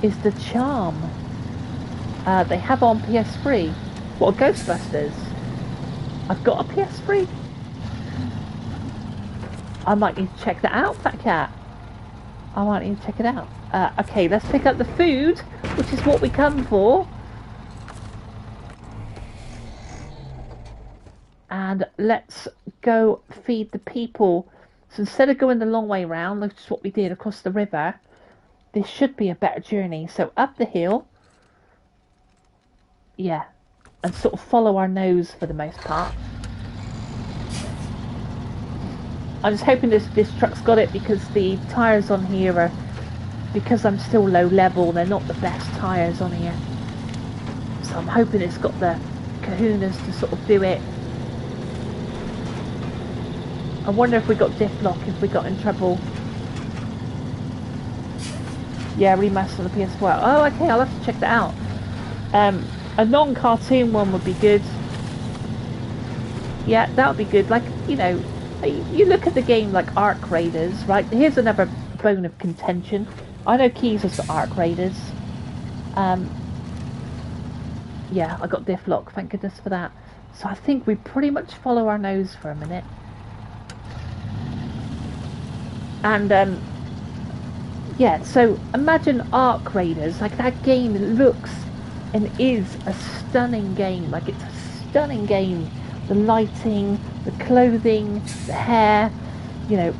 is the charm. They have on PS3. What, Ghostbusters? I've got a PS3. I might need to check that out, Fat Cat. I might need to check it out. Okay, let's pick up the food, which is what we come for. And let's go feed the people. So instead of going the long way round, which is what we did across the river, this should be a better journey. So up the hill. Yeah. And sort of follow our nose for the most part. I'm just hoping this truck's got it, because the tyres on here are, because I'm still low level, they're not the best tyres on here. So I'm hoping it's got the kahunas to sort of do it. I wonder if we got diff lock, if we got in trouble. Yeah, remaster on the PS4. Oh, okay, I'll have to check that out. A non-cartoon one would be good. Yeah, that would be good. Like, you know, you look at the game like Arc Raiders, right? Here's another bone of contention. I know Keys has got Arc Raiders. Yeah, I got diff lock, thank goodness for that. So I think we pretty much follow our nose for a minute. And yeah, so imagine Arc Raiders. Like, that game looks and is a stunning game. Like, it's a stunning game. The lighting, the clothing, the hair, you know,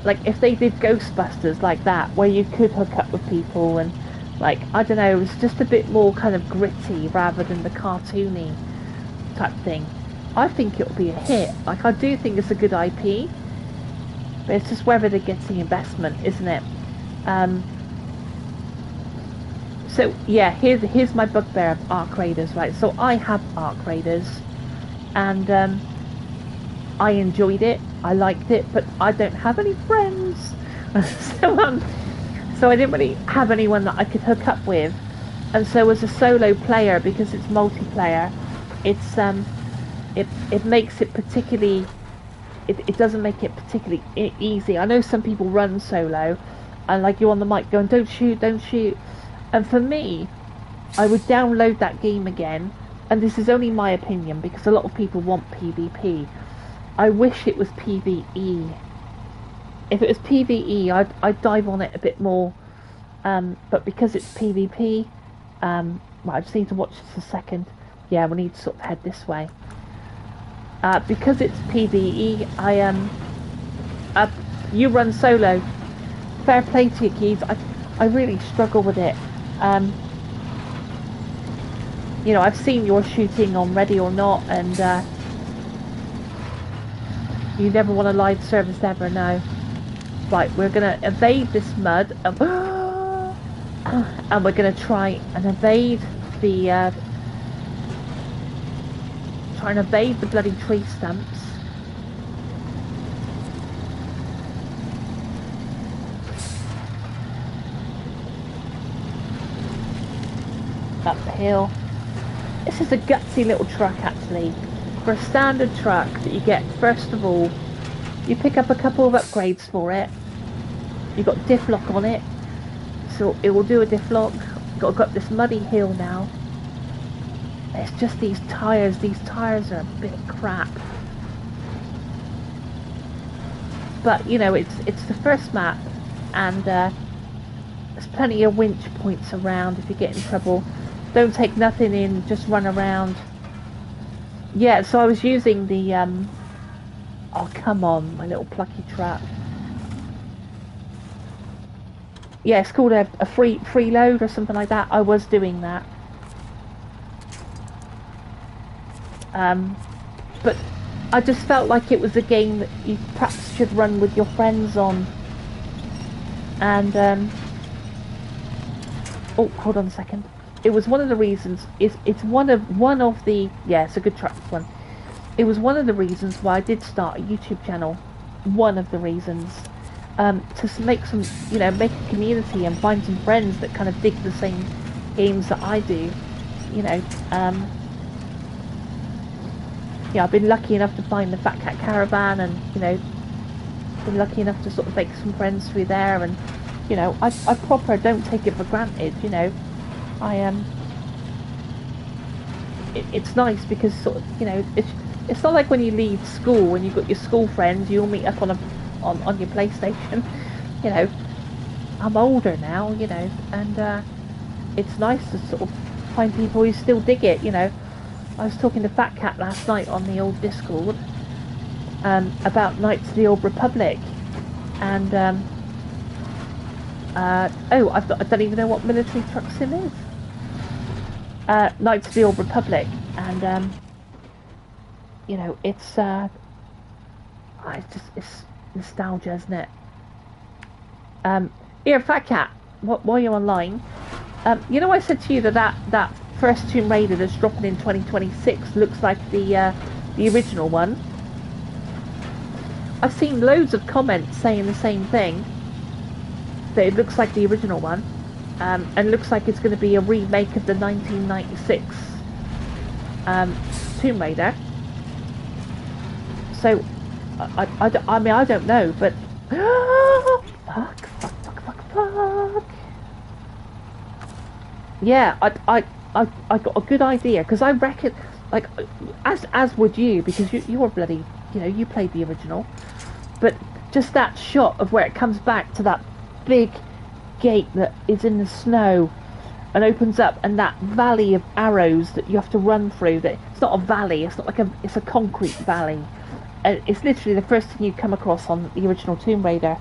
like if they did Ghostbusters like that, where you could hook up with people, and like, I don't know, it was just a bit more kind of gritty rather than the cartoony type thing. I think it'll be a hit. Like, I do think it's a good IP, but it's just whether they get the investment, isn't it? So yeah, here's my bugbear of Arc Raiders, right? So I have Arc Raiders, and I enjoyed it, I liked it, but I don't have any friends. So I didn't really have anyone that I could hook up with. And so as a solo player, because it's multiplayer, it's it makes it particularly, it doesn't make it particularly easy. I know some people run solo, and like, you're on the mic going, don't shoot, don't shoot. And for me, I would download that game again, and this is only my opinion, because a lot of people want PvP. I wish it was PvE. If it was PvE, I'd dive on it a bit more. But because it's PvP, right, I just need to watch this a second. Yeah, we need to sort of head this way. Because it's PvE, you run solo. Fair play to you, Keys. I really struggle with it. You know, I've seen your shooting on Ready or Not, and you never want a live service ever, no. Right, we're going to evade this mud, and we're going to try and evade the bloody tree stumps. Up the hill. This is a gutsy little truck, actually. For a standard truck that you get, first of all, you pick up a couple of upgrades for it. You've got diff lock on it, so it will do a diff lock. You've got to go up this muddy hill now. It's just these tyres. These tyres are a bit crap. But, you know, it's the first map, and there's plenty of winch points around if you get in trouble. Don't take nothing in, just run around. Yeah, so I was using the, oh, come on, my little plucky trap. Yeah, it's called a free load or something like that. I was doing that. But I just felt like it was a game that you perhaps should run with your friends on. And oh, hold on a second. It was one of the reasons. It's one of the, yeah, it's a good track one. It was one of the reasons why I did start a YouTube channel. One of the reasons. To make some, make a community and find some friends that kind of dig the same games that I do. I've been lucky enough to find the Fat Cat Caravan, and been lucky enough to sort of make some friends through there, and I proper don't take it for granted. It's nice because sort of it's not like when you leave school and you've got your school friends, you all meet up on your PlayStation. I'm older now, and it's nice to sort of find people who still dig it. I was talking to Fat Cat last night on the old Discord about Knights of the Old Republic, and I don't even know what military truck sim is. Knights of the Old Republic, and it's nostalgia, isn't it? Here, Fat Cat, while you're online, I said to you that first Tomb Raider that's dropping in 2026 looks like the original one. I've seen loads of comments saying the same thing, that it looks like the original one, and looks like it's going to be a remake of the 1996 Tomb Raider. So I don't know, but fuck. Yeah, I got a good idea, because I reckon, like, as would you, because you're bloody, you played the original, but just that shot of where it comes back to that big gate that is in the snow and opens up, and that valley of arrows that you have to run through. That it's not a valley, it's not like it's a concrete valley. It's literally the first thing you come across on the original Tomb Raider.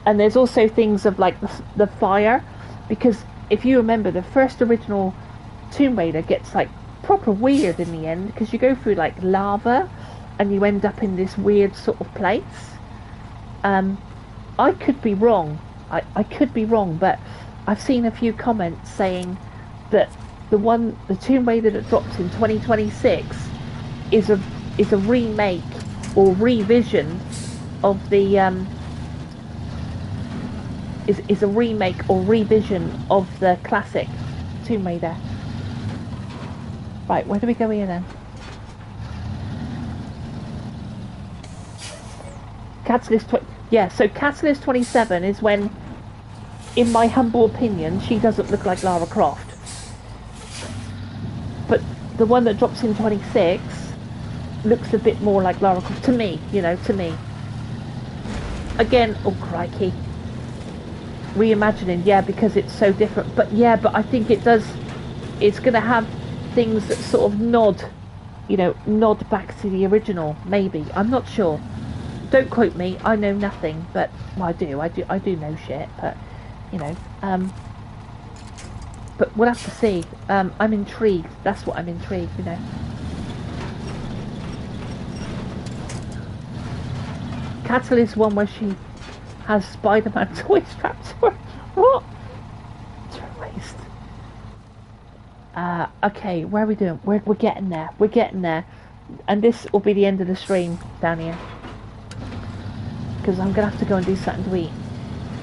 And there's also things of like the fire, because if you remember, the first original Tomb Raider gets like proper weird in the end, because you go through like lava and you end up in this weird sort of place. I could be wrong. I could be wrong, but I've seen a few comments saying that the Tomb Raider that drops in 2026 is a remake or revision of the is a remake or revision of the classic Tomb Raider. Right, where do we go here then? Catalyst so Catalyst 27 is when, in my humble opinion, she doesn't look like Lara Croft. But the one that drops in 26 looks a bit more like Lara Croft to me, to me. Again, oh crikey. Reimagining, yeah, because it's so different. But I think it's going to have things that sort of nod back to the original, maybe. I'm not sure. Don't quote me, I know nothing, but well, I do know shit, but but we'll have to see. I'm intrigued. That's what I'm intrigued, Catalyst one where she has Spider-Man toy strapped to her. What? Christ. Okay, where are we doing? We're getting there. We're getting there. And this will be the end of the stream down here, because I'm going to have to go and do something to eat.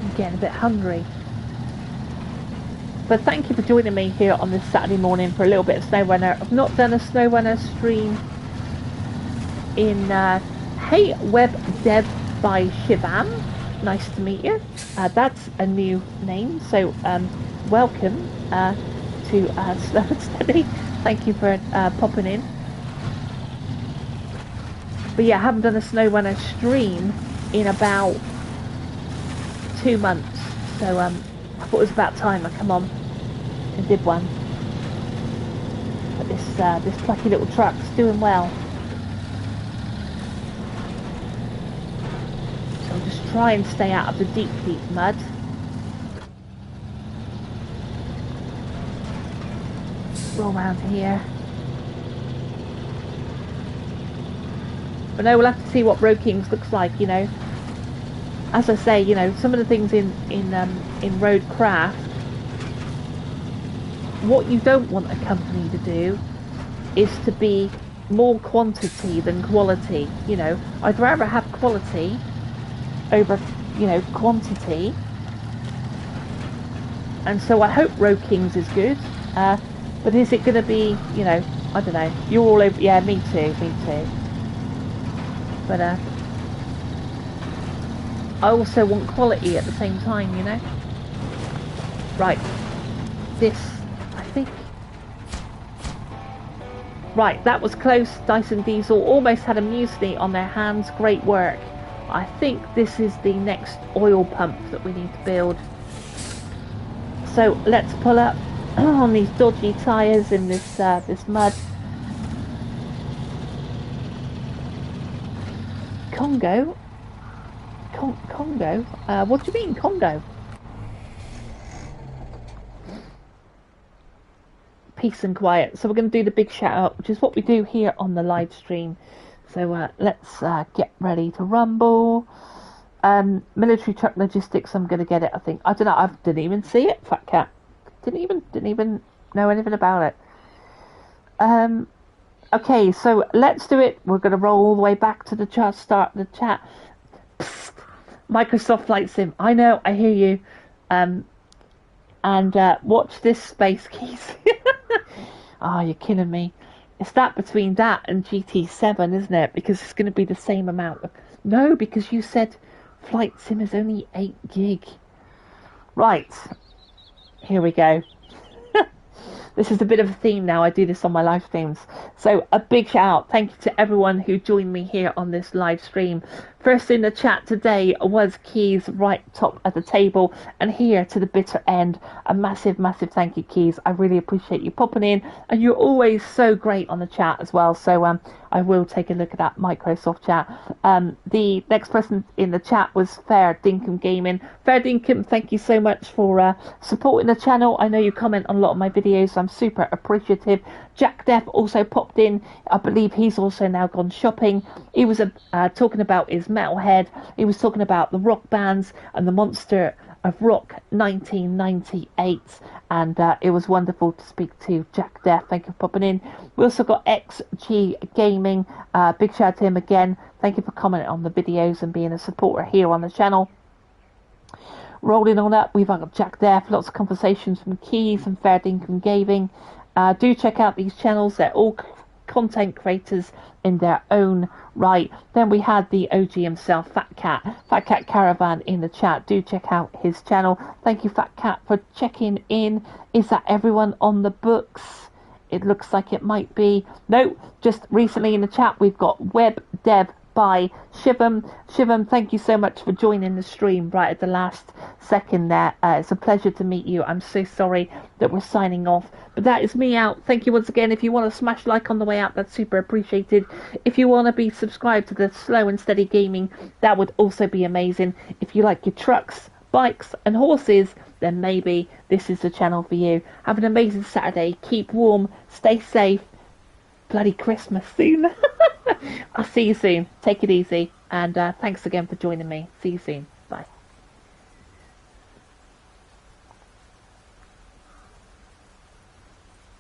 I'm getting a bit hungry. But thank you for joining me here on this Saturday morning for a little bit of Snowrunner. I've not done a Snowrunner stream in... Hey, Web Dev by Shivam. Nice to meet you. That's a new name, so welcome to Slow and Steady. Thank you for popping in. But yeah, I haven't done a Snowrunner stream in about 2 months, so I thought it was about time I come on and did one. But this plucky little truck's doing well. So I'll just try and stay out of the deep mud. Roll around here. But no, we'll have to see what Road Kings looks like, you know. As I say, you know, some of the things in Roadcraft, what you don't want a company to do is to be more quantity than quality. You know, I'd rather have quality over, you know, quantity. And so I hope Road Kings is good. But is it going to be, you know, I don't know. You're all over. Yeah, me too. But I also want quality at the same time, you know. Right. This, I think. Right, that was close. Dyson Diesel almost had a mutiny on their hands. Great work. I think this is the next oil pump that we need to build. So let's pull up on these dodgy tyres in this this mud. Congo? Congo? What do you mean Congo? Peace and quiet. So we're going to do the big shout out, which is what we do here on the live stream. So let's get ready to rumble. Military truck logistics, I'm going to get it, I think. I don't know, I didn't even see it, Fat Cat. Didn't even know anything about it. Okay, so let's do it. We're going to roll all the way back to the chat, start the chat. Psst. Microsoft Flight Sim. I know, I hear you. And watch this, Space Keys. Oh, you're killing me. It's that between that and GT7, isn't it? Because it's going to be the same amount. No, because you said Flight Sim is only 8 gig. Right. Here we go. This is a bit of a theme now. I do this on my live streams. So a big shout out. Thank you to everyone who joined me here on this live stream. First in the chat today was Keys, right top at the table, and here to the bitter end. A massive, massive thank you, Keys. I really appreciate you popping in, and you're always so great on the chat as well. So I will take a look at that Microsoft chat. The next person in the chat was Fair Dinkum Gaming. Fair Dinkum, thank you so much for supporting the channel. I know you comment on a lot of my videos, so I'm super appreciative. Jack Depp also popped in. I believe he's also now gone shopping. He was talking about his metalhead. He was talking about the rock bands and the monster of rock 1998, and it was wonderful to speak to Jack Depp. Thank you for popping in. We also got XG Gaming. Big shout out to him again. Thank you for commenting on the videos and being a supporter here on the channel. Rolling on up, we've got Jack Depp, lots of conversations from Keys and Fair Dinkum Gaming. Do check out these channels. They're all content creators in their own right. Then we had the OG himself, Fat Cat Caravan in the chat. Do check out his channel. Thank you, Fat Cat, for checking in. Is that everyone on the books? It looks like it might be. No, just recently in the chat we've got Web Dev by Shivam. Shivam, thank you so much for joining the stream right at the last second there. It's a pleasure to meet you. I'm so sorry that we're signing off, but that is me out. Thank you once again. If you want to smash like on the way out, that's super appreciated. If you want to be subscribed to the Slow and Steady Gaming, that would also be amazing. If you like your trucks, bikes and horses, then maybe this is the channel for you. Have an amazing Saturday. Keep warm, stay safe. Bloody Christmas soon. I'll see you soon. Take it easy, and thanks again for joining me. See you soon.